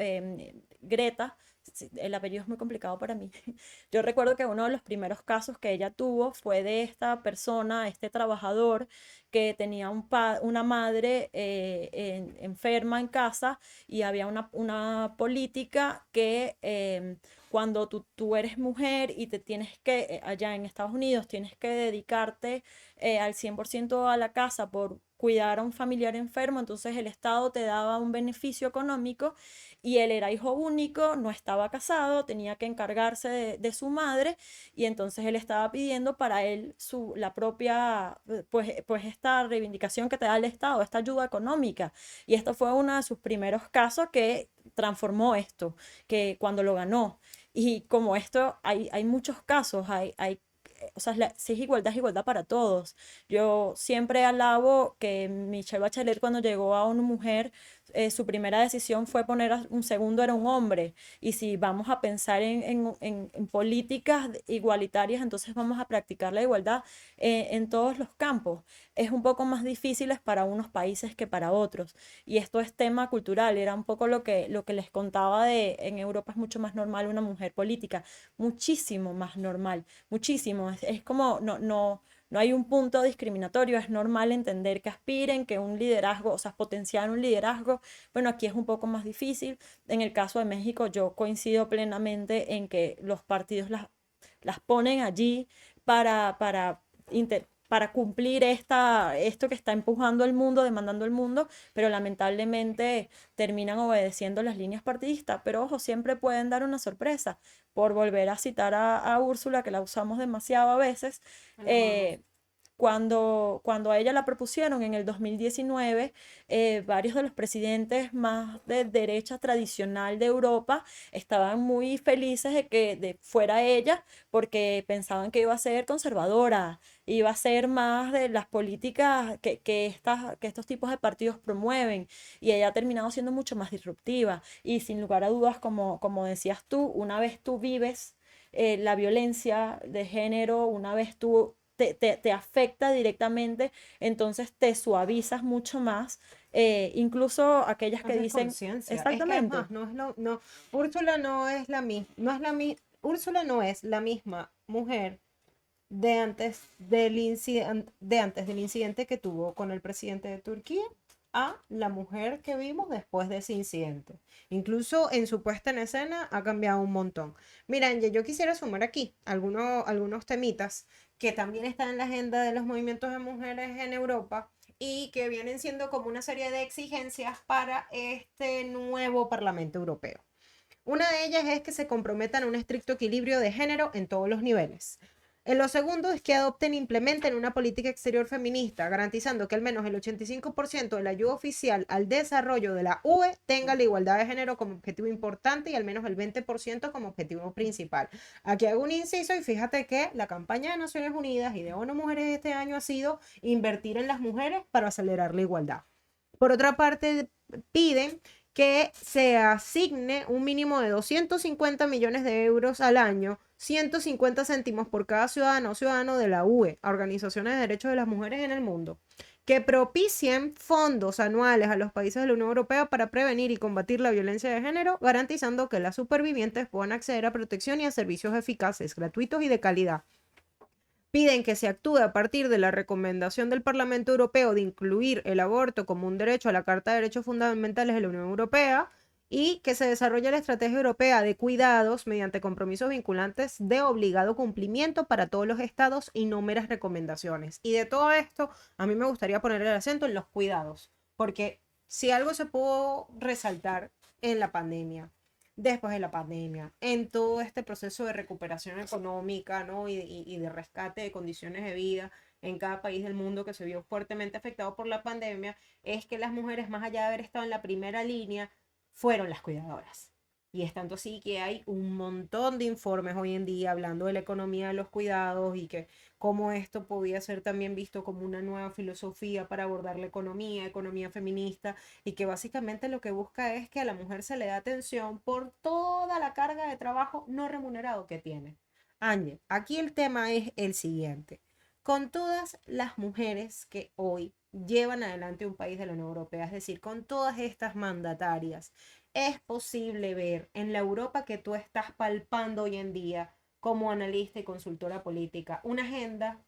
Greta, sí, el apellido es muy complicado para mí. Yo recuerdo que uno de los primeros casos que ella tuvo fue de esta persona, este trabajador que tenía una madre enferma en casa y había una política que cuando tú eres mujer y te tienes allá en Estados Unidos, tienes que dedicarte al 100% a la casa por cuidar a un familiar enfermo, entonces el Estado te daba un beneficio económico y él era hijo único, no estaba casado, tenía que encargarse de su madre y entonces él estaba pidiendo para él la propia, pues esta reivindicación que te da el Estado, esta ayuda económica. Y esto fue uno de sus primeros casos que transformó esto, que cuando lo ganó. Y como esto, hay muchos casos, o sea, si es igualdad para todos. Yo siempre alabo que Michelle Bachelet cuando llegó a una mujer, su primera decisión fue poner a un segundo era un hombre. Y si vamos a pensar en políticas igualitarias, entonces vamos a practicar la igualdad en todos los campos. Es un poco más difícil para unos países que para otros. Y esto es tema cultural, era un poco lo que les contaba en Europa es mucho más normal una mujer política, muchísimo más normal, muchísimo. Es como, no hay un punto discriminatorio, es normal entender que aspiren, que un liderazgo, o sea, potenciar un liderazgo. Bueno, aquí es un poco más difícil. En el caso de México, yo coincido plenamente en que los partidos las ponen allí para cumplir esto que está empujando el mundo, demandando el mundo, pero lamentablemente terminan obedeciendo las líneas partidistas. Pero ojo, siempre pueden dar una sorpresa. Por volver a citar a Úrsula, que la usamos demasiado a veces, cuando a ella la propusieron en el 2019, varios de los presidentes más de derecha tradicional de Europa estaban muy felices de que fuera ella porque pensaban que iba a ser conservadora, iba a ser más de las políticas que estos tipos de partidos promueven y ella ha terminado siendo mucho más disruptiva y sin lugar a dudas, como decías tú, una vez tú vives la violencia de género, una vez tú te afecta directamente, entonces te suavizas mucho más, incluso aquellas que Haces dicen, conciencia. Es que exactamente, además Úrsula no es la misma, Úrsula no es la misma mujer de antes del incidente que tuvo con el presidente de Turquía a la mujer que vimos después de ese incidente. Incluso en su puesta en escena ha cambiado un montón. Mira, Angie, yo quisiera sumar aquí algunos temitas que también están en la agenda de los movimientos de mujeres en Europa y que vienen siendo como una serie de exigencias para este nuevo Parlamento Europeo. Una de ellas es que se comprometan a un estricto equilibrio de género en todos los niveles. En lo segundo es que adopten e implementen una política exterior feminista, garantizando que al menos el 85% de la ayuda oficial al desarrollo de la UE tenga la igualdad de género como objetivo importante y al menos el 20% como objetivo principal. Aquí hago un inciso y fíjate que la campaña de Naciones Unidas y de ONU Mujeres este año ha sido invertir en las mujeres para acelerar la igualdad. Por otra parte, piden que se asigne un mínimo de 250 millones de euros al año, 150 céntimos por cada ciudadano o ciudadano de la UE, a organizaciones de derechos de las mujeres en el mundo, que propicien fondos anuales a los países de la Unión Europea para prevenir y combatir la violencia de género, garantizando que las supervivientes puedan acceder a protección y a servicios eficaces, gratuitos y de calidad. Piden que se actúe a partir de la recomendación del Parlamento Europeo de incluir el aborto como un derecho a la Carta de Derechos Fundamentales de la Unión Europea y que se desarrolle la estrategia europea de cuidados mediante compromisos vinculantes de obligado cumplimiento para todos los estados y no meras recomendaciones. Y de todo esto, a mí me gustaría poner el acento en los cuidados, porque si algo se pudo resaltar en la pandemia, después de la pandemia, en todo este proceso de recuperación económica, ¿no? y de rescate de condiciones de vida en cada país del mundo que se vio fuertemente afectado por la pandemia, es que las mujeres, más allá de haber estado en la primera línea, fueron las cuidadoras. Y es tanto así que hay un montón de informes hoy en día hablando de la economía de los cuidados y que cómo esto podía ser también visto como una nueva filosofía para abordar la economía feminista, y que básicamente lo que busca es que a la mujer se le dé atención por toda la carga de trabajo no remunerado que tiene. Ángel, aquí el tema es el siguiente. Con todas las mujeres que hoy llevan adelante un país de la Unión Europea, es decir, con todas estas mandatarias, es posible ver en la Europa que tú estás palpando hoy en día como analista y consultora política una agenda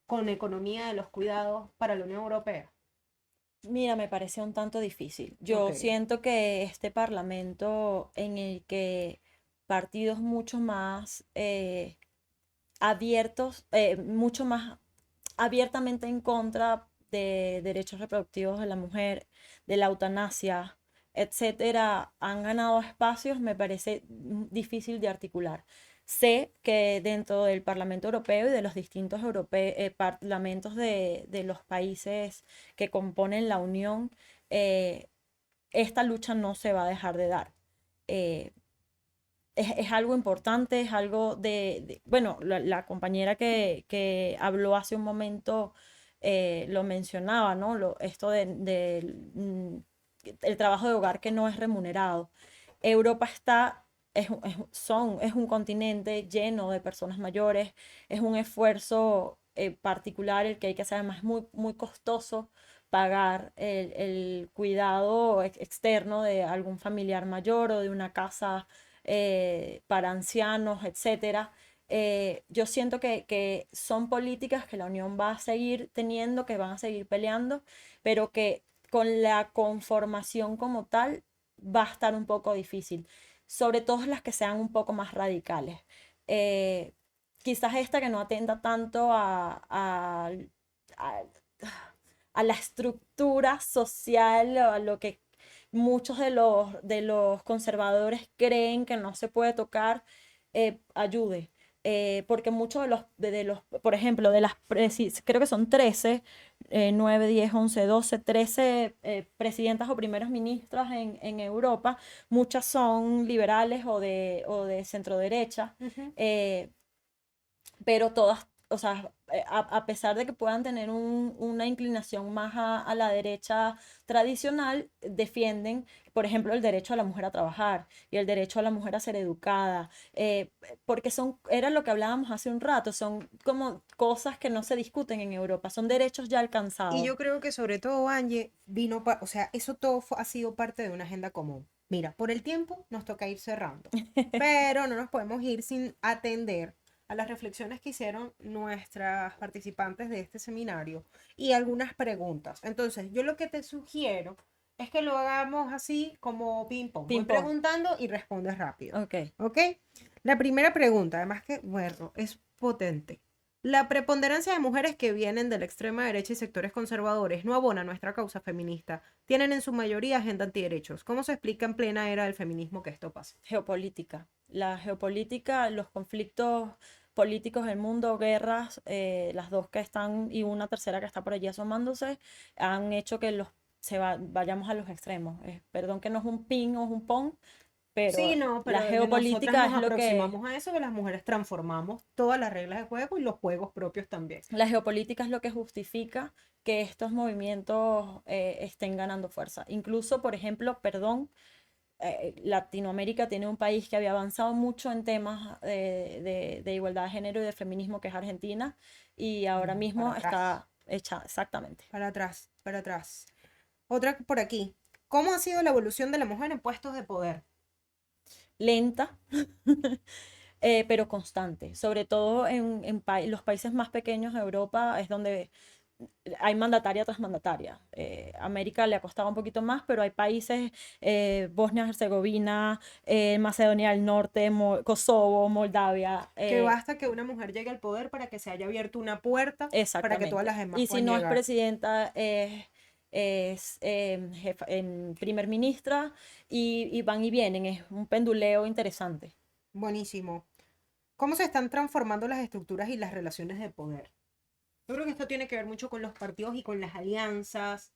con economía de los cuidados para la Unión Europea. Mira, me parece un tanto difícil. Yo Ok. siento que este parlamento en el que partidos mucho más abiertos, mucho más abiertamente en contra de derechos reproductivos de la mujer, de la eutanasia, etcétera, han ganado espacios, me parece difícil de articular. Sé que dentro del Parlamento Europeo y de los distintos parlamentos de los países que componen la Unión, eh, esta lucha no se va a dejar de dar. Eh, es algo importante, es algo bueno, la compañera que habló hace un momento lo mencionaba, ¿no? Esto el trabajo de hogar que no es remunerado. Europa es un continente lleno de personas mayores, es un esfuerzo particular el que hay que hacer, además es muy, muy costoso pagar el cuidado externo de algún familiar mayor o de una casa para ancianos, etcétera. Yo siento que son políticas que la Unión va a seguir teniendo, que van a seguir peleando, pero que con la conformación como tal va a estar un poco difícil, sobre todo las que sean un poco más radicales. Eh, Quizás esta que no atenda tanto a- a la estructura social, a lo que muchos de los conservadores creen que no se puede tocar, ayude. Porque muchos por ejemplo, creo que son 13, 9, 10, 11, 12, 13 presidentas o primeras ministras en Europa, muchas son liberales o de centro derecha, pero todas, o sea, a pesar de que puedan tener una inclinación más a la derecha tradicional, defienden, por ejemplo, el derecho a la mujer a trabajar y el derecho a la mujer a ser educada, porque era lo que hablábamos hace un rato, son como cosas que no se discuten en Europa, son derechos ya Y alcanzados. yo creo que sobre todo Angie o sea, eso todo ha sido parte de una agenda común. Mira, por el tiempo nos toca ir cerrando, pero no nos podemos ir sin atender a las reflexiones que hicieron nuestras participantes de este seminario y algunas preguntas. Entonces, yo lo que te sugiero es que lo hagamos así como ping pong. Voy Ping pong. preguntando y respondes rápido. Ok. ¿Ok? La primera pregunta, además que, bueno, es potente. La preponderancia de mujeres que vienen de la extrema derecha y sectores conservadores no abona nuestra causa feminista. Tienen en su mayoría agenda antiderechos. ¿Cómo se explica en plena era del feminismo que esto pasa? Geopolítica. La geopolítica, los conflictos políticos del mundo, guerras, las dos que están y una tercera que está por allí asomándose, han hecho que vayamos a los extremos. Perdón que no es un ping o un pong, Sí, pero no, la pero nosotras geopolítica nos es lo que... aproximamos a eso, que las mujeres transformamos todas las reglas de juego y los juegos propios también. La geopolítica es lo que justifica que estos movimientos estén ganando fuerza. Incluso, por ejemplo, perdón, Latinoamérica tiene un país que había avanzado mucho en temas de igualdad de género y de feminismo, que es Argentina, y ahora Para mismo atrás, está hecha exactamente. para atrás, para atrás. Otra por aquí. ¿Cómo ha sido la evolución de la mujer en puestos de poder? Lenta, pero constante. Sobre todo en los países más pequeños de Europa es donde hay mandataria tras mandataria. América le ha costado un poquito más, pero hay países, Bosnia-Herzegovina, Macedonia del Norte, Kosovo, Moldavia. Que basta que una mujer llegue al poder para que se haya abierto una puerta para que todas Exactamente. las demás Y si puedan no es llegar. presidenta, es primer ministra, y van y vienen. Es un penduleo interesante. Buenísimo. ¿Cómo se están transformando las estructuras y las relaciones de poder? Yo creo que esto tiene que ver mucho con los partidos y con las alianzas.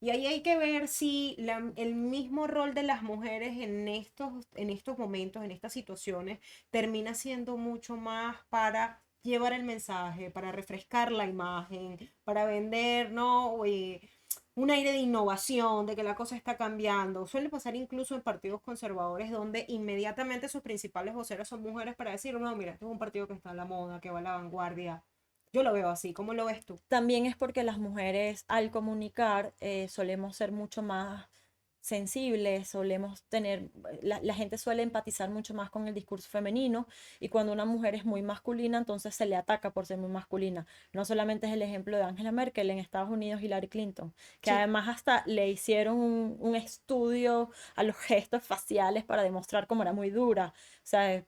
Y ahí hay que ver si el mismo rol de las mujeres en estos momentos, en estas situaciones, termina siendo mucho más para llevar el mensaje, para refrescar la imagen, para vender, ¿no? Un aire de innovación, de que la cosa está cambiando. Suele pasar incluso en partidos conservadores donde inmediatamente sus principales voceras son mujeres para decir, no, mira, este es un partido que está a la moda, que va a la vanguardia. Yo lo veo así. ¿Cómo lo ves tú? También es porque las mujeres al comunicar solemos ser mucho más sensibles, solemos tener, la gente suele empatizar mucho más con el discurso femenino, y cuando una mujer es muy masculina, entonces se le ataca por ser muy masculina. No solamente es el ejemplo de Angela Merkel en Estados Unidos, Hillary Clinton, que Sí. además hasta le hicieron un estudio a los gestos faciales para demostrar cómo era muy dura. O sea,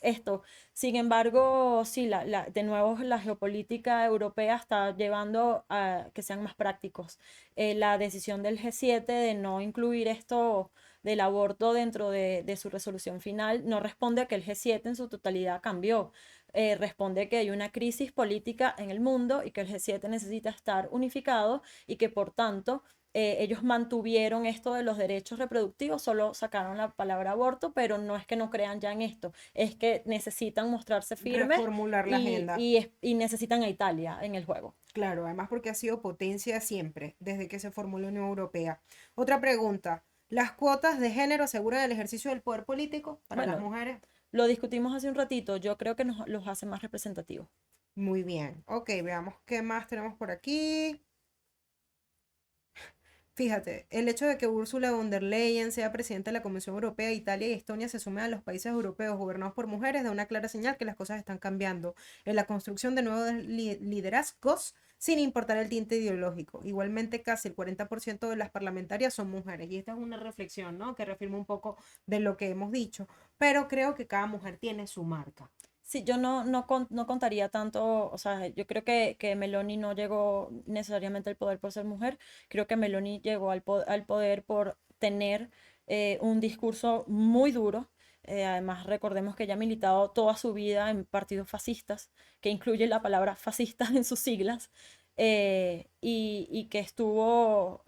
esto. Sin embargo, sí, de nuevo la geopolítica europea está llevando a que sean más prácticos. La decisión del G7 de no incluir esto del aborto dentro de su resolución final no responde a que el G7 en su totalidad cambió. Responde que hay una crisis política en el mundo y que el G7 necesita estar unificado, y que por tanto ellos mantuvieron esto de los derechos reproductivos, solo sacaron la palabra aborto, pero no es que no crean ya en esto, es que necesitan mostrarse firmes Reformular la agenda. y necesitan a Italia en el juego. Claro, además porque ha sido potencia siempre, desde que se formó la Unión Europea. Otra pregunta. ¿Las cuotas de género aseguran el ejercicio del poder político para las Bueno, mujeres? lo discutimos hace un ratito, yo creo que los hace más representativos. Muy bien. Ok, veamos qué más tenemos por aquí. Fíjate, el hecho de que Ursula von der Leyen sea presidenta de la Comisión Europea, Italia y Estonia se sumen a los países europeos gobernados por mujeres da una clara señal que las cosas están cambiando en la construcción de nuevos liderazgos sin importar el tinte ideológico. Igualmente, casi el 40% de las parlamentarias son mujeres. Y esta es una reflexión, ¿no? Que reafirma un poco de lo que hemos dicho. Pero creo que cada mujer tiene su marca. Sí, yo no contaría tanto, o sea, yo creo que Meloni no llegó necesariamente al poder por ser mujer, creo que Meloni llegó al poder por tener un discurso muy duro. Además, recordemos que ella ha militado toda su vida en partidos fascistas, que incluye la palabra fascista en sus siglas, y que estuvo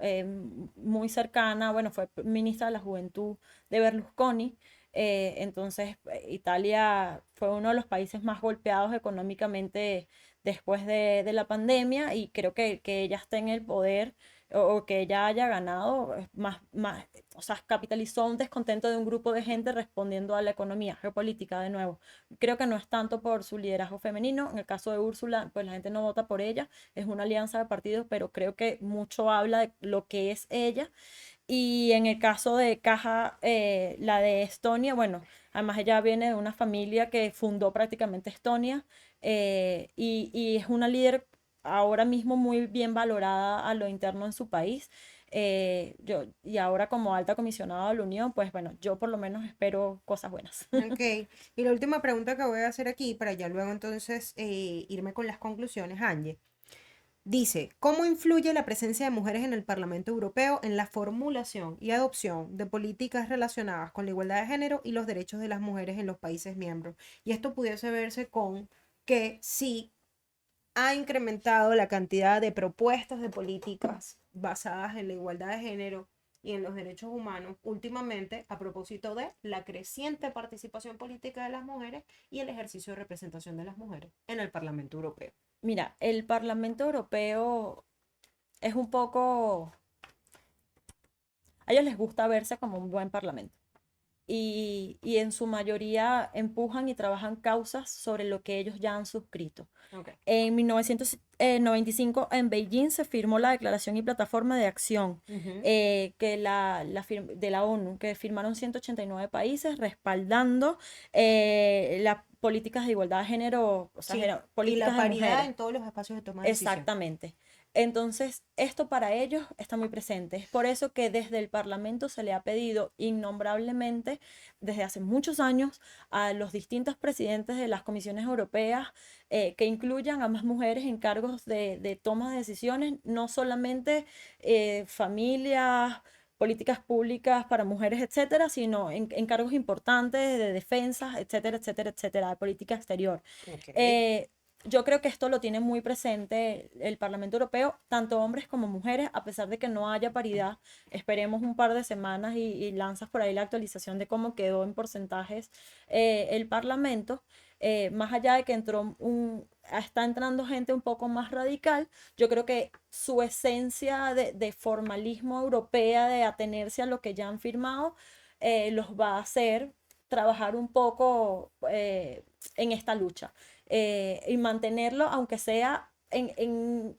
muy cercana, bueno, fue ministra de la Juventud de Berlusconi. Entonces, Italia fue uno de los países más golpeados económicamente después de la pandemia, y creo que ella esté en el poder, o que ella haya ganado, o sea, capitalizó un descontento de un grupo de gente respondiendo a la economía geopolítica de nuevo. Creo que no es tanto por su liderazgo femenino. En el caso de Úrsula, pues la gente no vota por ella, es una alianza de partidos, pero creo que mucho habla de lo que es ella. Y en el caso de Caja, la de Estonia, bueno, además ella viene de una familia que fundó prácticamente Estonia, y es una líder ahora mismo muy bien valorada a lo interno en su país. Y ahora como alta comisionada de la Unión, pues bueno, yo por lo menos espero cosas buenas. Ok, y la última pregunta que voy a hacer aquí, para ya luego entonces irme con las conclusiones, Angie. Dice, ¿cómo influye la presencia de mujeres en el Parlamento Europeo en la formulación y adopción de políticas relacionadas con la igualdad de género y los derechos de las mujeres en los países miembros? Y esto pudiese verse con que sí ha incrementado la cantidad de propuestas de políticas basadas en la igualdad de género y en los derechos humanos últimamente a propósito de la creciente participación política de las mujeres y el ejercicio de representación de las mujeres en el Parlamento Europeo. Mira, el Parlamento Europeo es un poco... A ellos les gusta verse como un buen parlamento. Y en su mayoría empujan y trabajan causas sobre lo que ellos ya han suscrito. Okay. En 1995 en Beijing se firmó la Declaración y Plataforma de Acción de la ONU, que firmaron 189 países respaldando la políticas de igualdad de género, o sea, Sí, y la políticas de paridad mujeres. en todos los espacios de toma de decisión. Exactamente. Entonces, esto para ellos está muy presente. Es por eso que desde el Parlamento se le ha pedido innombrablemente, desde hace muchos años, a los distintos presidentes de las comisiones europeas que incluyan a más mujeres en cargos de toma de decisiones, no solamente familias, políticas públicas para mujeres, etcétera, sino en cargos importantes de defensa, etcétera, etcétera, etcétera, de política exterior. Ok. Yo creo que esto lo tiene muy presente el Parlamento Europeo, tanto hombres como mujeres, a pesar de que no haya paridad. Esperemos un par de semanas y lanzas por ahí la actualización de cómo quedó en porcentajes el Parlamento. Más allá de que está entrando gente un poco más radical, yo creo que su esencia de formalismo europea, de atenerse a lo que ya han firmado, los va a hacer trabajar un poco en esta lucha y mantenerlo, aunque sea en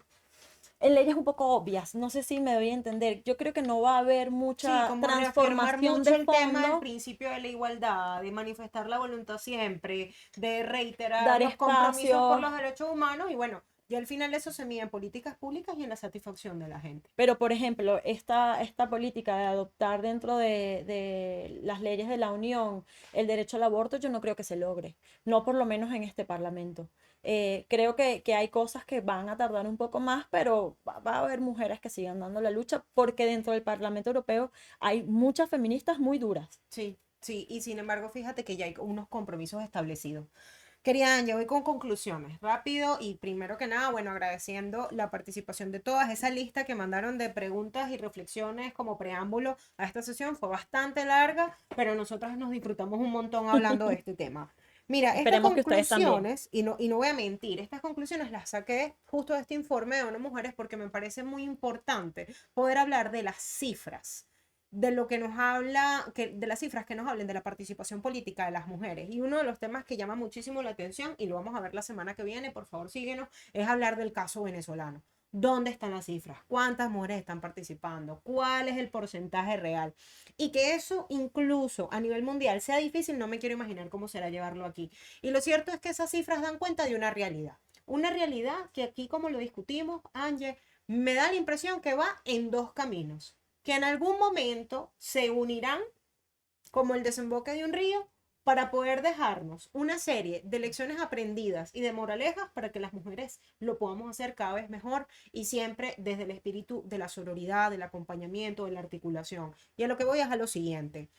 leyes un poco obvias. No sé si me doy a entender. Yo creo que no va a haber Sí, mucha como reafirmar transformación mucho de el tema del fondo, principio de la igualdad, de manifestar la voluntad siempre, de reiterar dar los compromisos por espacio. los derechos humanos y bueno, y al final eso se mide en políticas públicas y en la satisfacción de la gente. Pero, por ejemplo, esta política de adoptar dentro de las leyes de la Unión el derecho al aborto, yo no creo que se logre, no por lo menos en este Parlamento. Creo que hay cosas que van a tardar un poco más, pero va a haber mujeres que sigan dando la lucha porque dentro del Parlamento Europeo hay muchas feministas muy duras. Sí, sí, y sin embargo, fíjate que ya hay unos compromisos establecidos. Querían, ya voy con conclusiones, rápido y primero que nada, bueno, agradeciendo la participación de todas. Esa lista que mandaron de preguntas y reflexiones como preámbulo a esta sesión fue bastante larga, pero nosotras nos disfrutamos un montón hablando de este tema. Mira, estas Esperemos que ustedes también. conclusiones, y no voy a mentir, estas conclusiones las saqué justo de este informe de ONU Mujeres porque me parece muy importante poder hablar de las cifras de lo que nos habla, de las cifras que nos hablen de la participación política de las mujeres. Y uno de los temas que llama muchísimo la atención, y lo vamos a ver la semana que viene, por favor síguenos, es hablar del caso venezolano. ¿Dónde están las cifras? ¿Cuántas mujeres están participando? ¿Cuál es el porcentaje real? Y que eso incluso a nivel mundial sea difícil, no me quiero imaginar cómo será llevarlo aquí. Y lo cierto es que esas cifras dan cuenta de una realidad. Una realidad que aquí, como lo discutimos, Ángel, me da la impresión que va en dos caminos que en algún momento se unirán como el desemboque de un río para poder dejarnos una serie de lecciones aprendidas y de moralejas para que las mujeres lo podamos hacer cada vez mejor y siempre desde el espíritu de la sororidad, del acompañamiento, de la articulación. Y a lo que voy es a lo siguiente.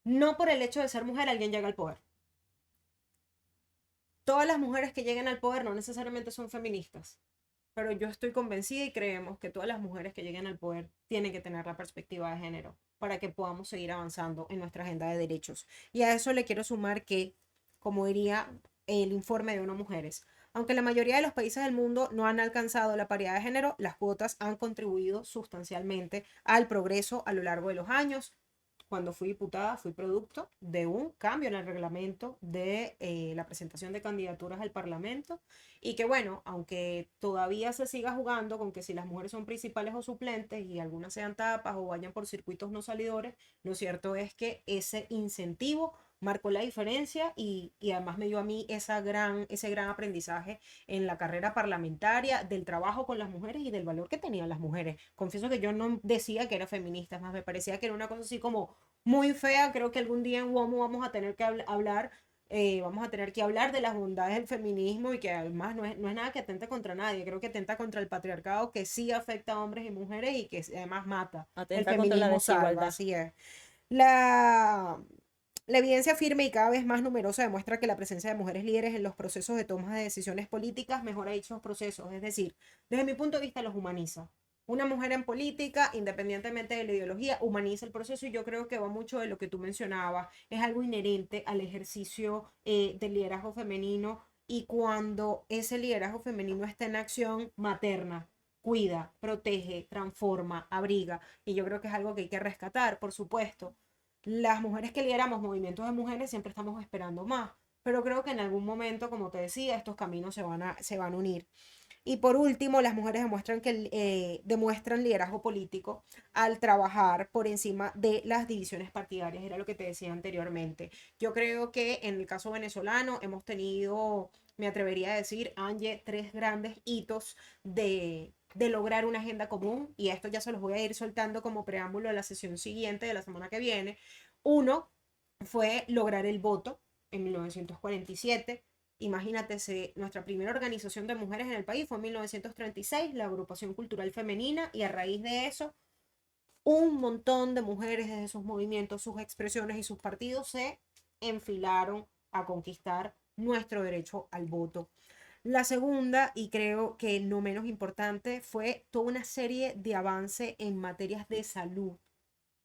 No por el hecho de ser mujer alguien llega al poder. Todas las mujeres que lleguen al poder no necesariamente son feministas, pero yo estoy convencida y creemos que todas las mujeres que lleguen al poder tienen que tener la perspectiva de género para que podamos seguir avanzando en nuestra agenda de derechos. Y a eso le quiero sumar que, como diría el informe de ONU Mujeres, aunque la mayoría de los países del mundo no han alcanzado la paridad de género, las cuotas han contribuido sustancialmente al progreso a lo largo de los años. Cuando fui diputada, fui producto de un cambio en el reglamento de la presentación de candidaturas al Parlamento y que bueno, aunque todavía se siga jugando con que si las mujeres son principales o suplentes y algunas sean tapas o vayan por circuitos no salidores, lo cierto es que ese incentivo marcó la diferencia y además me dio a mí ese gran aprendizaje en la carrera parlamentaria, del trabajo con las mujeres y del valor que tenían las mujeres. Confieso que yo no decía que era feminista, es más me parecía que era una cosa así como muy fea. Creo que algún día en WOMU vamos a tener que hablar. Vamos a tener que hablar de las bondades del feminismo y que además no es nada que atente contra nadie, creo que atenta contra el patriarcado que sí afecta a hombres y mujeres y que además mata. El Atenta contra la feminismo salva, desigualdad. así es. La, la evidencia firme y cada vez más numerosa demuestra que la presencia de mujeres líderes en los procesos de toma de decisiones políticas mejora dichos procesos, es decir, desde mi punto de vista los humaniza. Una mujer en política, independientemente de la ideología, humaniza el proceso y yo creo que va mucho de lo que tú mencionabas, es algo inherente al ejercicio del liderazgo femenino y cuando ese liderazgo femenino está en acción materna, cuida, protege, transforma, abriga y yo creo que es algo que hay que rescatar, por supuesto. Las mujeres que lideramos movimientos de mujeres siempre estamos esperando más, pero creo que en algún momento, como te decía, estos caminos se van a unir. Y por último, las mujeres demuestran liderazgo político al trabajar por encima de las divisiones partidarias, era lo que te decía anteriormente. Yo creo que en el caso venezolano hemos tenido, me atrevería a decir, Angie, tres grandes hitos de lograr una agenda común, y esto ya se los voy a ir soltando como preámbulo a la sesión siguiente de la semana que viene. Uno fue lograr el voto en 1947. Imagínate, nuestra primera organización de mujeres en el país fue en 1936, la Agrupación Cultural Femenina, y a raíz de eso, un montón de mujeres desde sus movimientos, sus expresiones y sus partidos se enfilaron a conquistar nuestro derecho al voto. La segunda, y creo que no menos importante, fue toda una serie de avances en materias de salud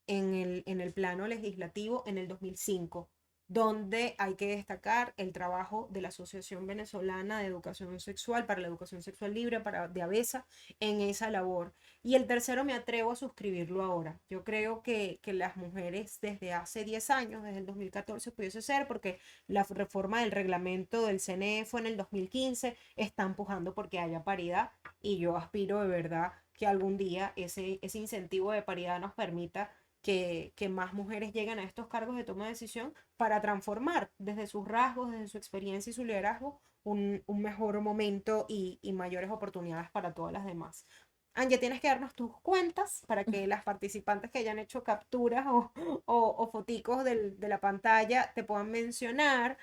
en el plano legislativo en el 2005, donde hay que destacar el trabajo de la Asociación Venezolana de Educación Sexual para la Educación Sexual Libre, de ABESA, en esa labor. Y el tercero me atrevo a suscribirlo ahora. Yo creo que las mujeres desde hace 10 años, desde el 2014 pudiese ser, porque la reforma del reglamento del CNE fue en el 2015, está empujando porque haya paridad, y yo aspiro de verdad que algún día ese incentivo de paridad nos permita que más mujeres lleguen a estos cargos de toma de decisión para transformar desde sus rasgos, desde su experiencia y su liderazgo, un mejor momento y mayores oportunidades para todas las demás. Angie, tienes que darnos tus cuentas para que las participantes que hayan hecho capturas o foticos de la pantalla te puedan mencionar.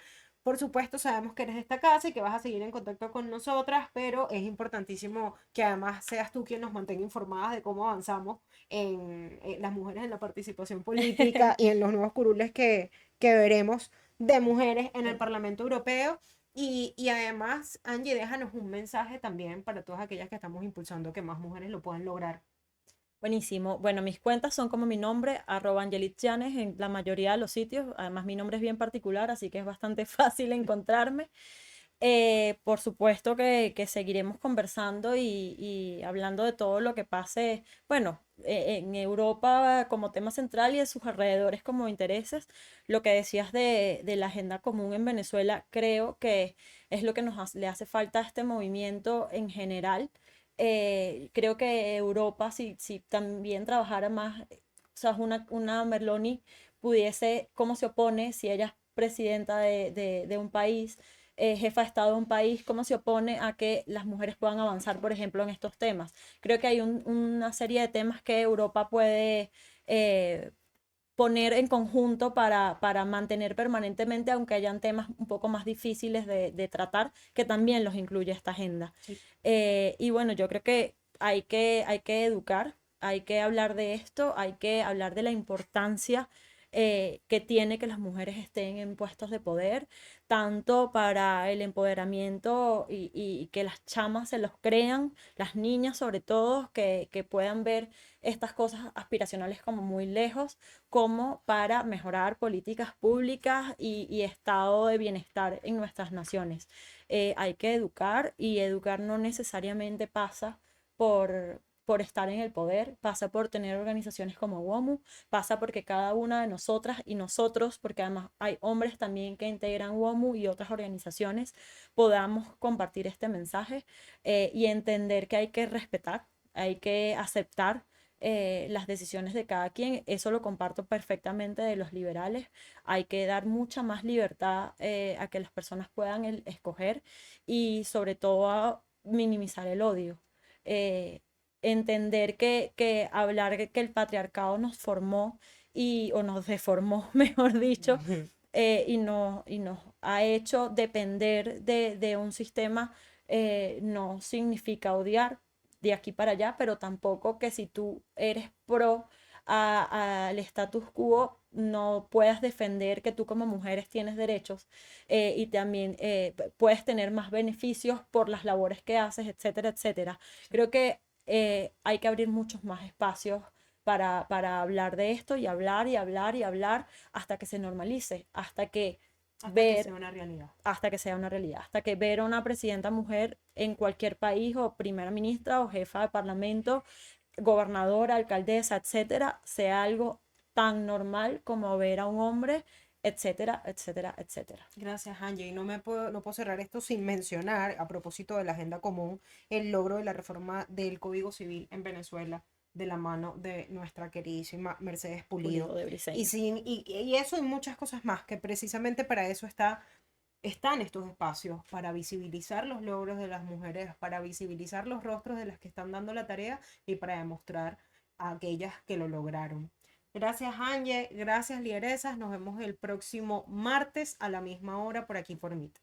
Por supuesto, sabemos que eres de esta casa y que vas a seguir en contacto con nosotras, pero es importantísimo que además seas tú quien nos mantenga informadas de cómo avanzamos en las mujeres en la participación política y en los nuevos curules que veremos de mujeres en el Parlamento Europeo. Y además, Angie, déjanos un mensaje también para todas aquellas que estamos impulsando que más mujeres lo puedan lograr. Buenísimo. Bueno, mis cuentas son como mi nombre, @AngelitJanes en la mayoría de los sitios. Además, mi nombre es bien particular, así que es bastante fácil encontrarme. Por supuesto que seguiremos conversando y hablando de todo lo que pase, bueno, en Europa como tema central y de sus alrededores como intereses. Lo que decías de la agenda común en Venezuela, creo que es lo que le hace falta a este movimiento en general. Creo que Europa, si también trabajara más, o sea, una Merloni pudiese, cómo se opone si ella es presidenta de un país, jefa de Estado de un país, cómo se opone a que las mujeres puedan avanzar, por ejemplo, en estos temas. Creo que hay una serie de temas que Europa puede poner en conjunto para mantener permanentemente, aunque hayan temas un poco más difíciles de tratar, que también los incluye esta agenda. Sí. Y bueno, yo creo que hay que educar, hay que hablar de esto, hay que hablar de la importancia que tiene que las mujeres estén en puestos de poder, tanto para el empoderamiento y que las chamas se los crean, las niñas sobre todo, que puedan ver estas cosas aspiracionales como muy lejos, como para mejorar políticas públicas y estado de bienestar en nuestras naciones. Hay que educar, y educar no necesariamente pasa por estar en el poder, pasa por tener organizaciones como WOMU, pasa porque cada una de nosotras y nosotros, porque además hay hombres también que integran WOMU y otras organizaciones, podamos compartir este mensaje y entender que hay que respetar, hay que aceptar las decisiones de cada quien. Eso lo comparto perfectamente de los liberales. Hay que dar mucha más libertad a que las personas puedan escoger, y sobre todo a minimizar el odio. Eh, Entender que hablar que el patriarcado nos formó o nos deformó, mejor dicho, y nos ha hecho depender de un sistema, no significa odiar de aquí para allá, pero tampoco que si tú eres pro al status quo no puedas defender que tú como mujeres tienes derechos, y también puedes tener más beneficios por las labores que haces, etcétera, etcétera. Creo que hay que abrir muchos más espacios para hablar de esto, y hablar y hablar y hablar hasta que se normalice, hasta que Sea una realidad. hasta que sea una realidad, hasta que ver a una presidenta mujer en cualquier país, o primera ministra, o jefa de parlamento, gobernadora, alcaldesa, etcétera, sea algo tan normal como ver a un hombre etcétera, etcétera, etcétera. Gracias, Angie. Y no puedo cerrar esto sin mencionar, a propósito de la agenda común, el logro de la reforma del Código Civil en Venezuela de la mano de nuestra queridísima Mercedes Pulido. Pulido de Briceño. Y eso y muchas cosas más, que precisamente para eso están estos espacios, para visibilizar los logros de las mujeres, para visibilizar los rostros de las que están dando la tarea y para demostrar a aquellas que lo lograron. Gracias, Angie. Gracias, lideresas. Nos vemos el próximo martes a la misma hora por aquí por Meet.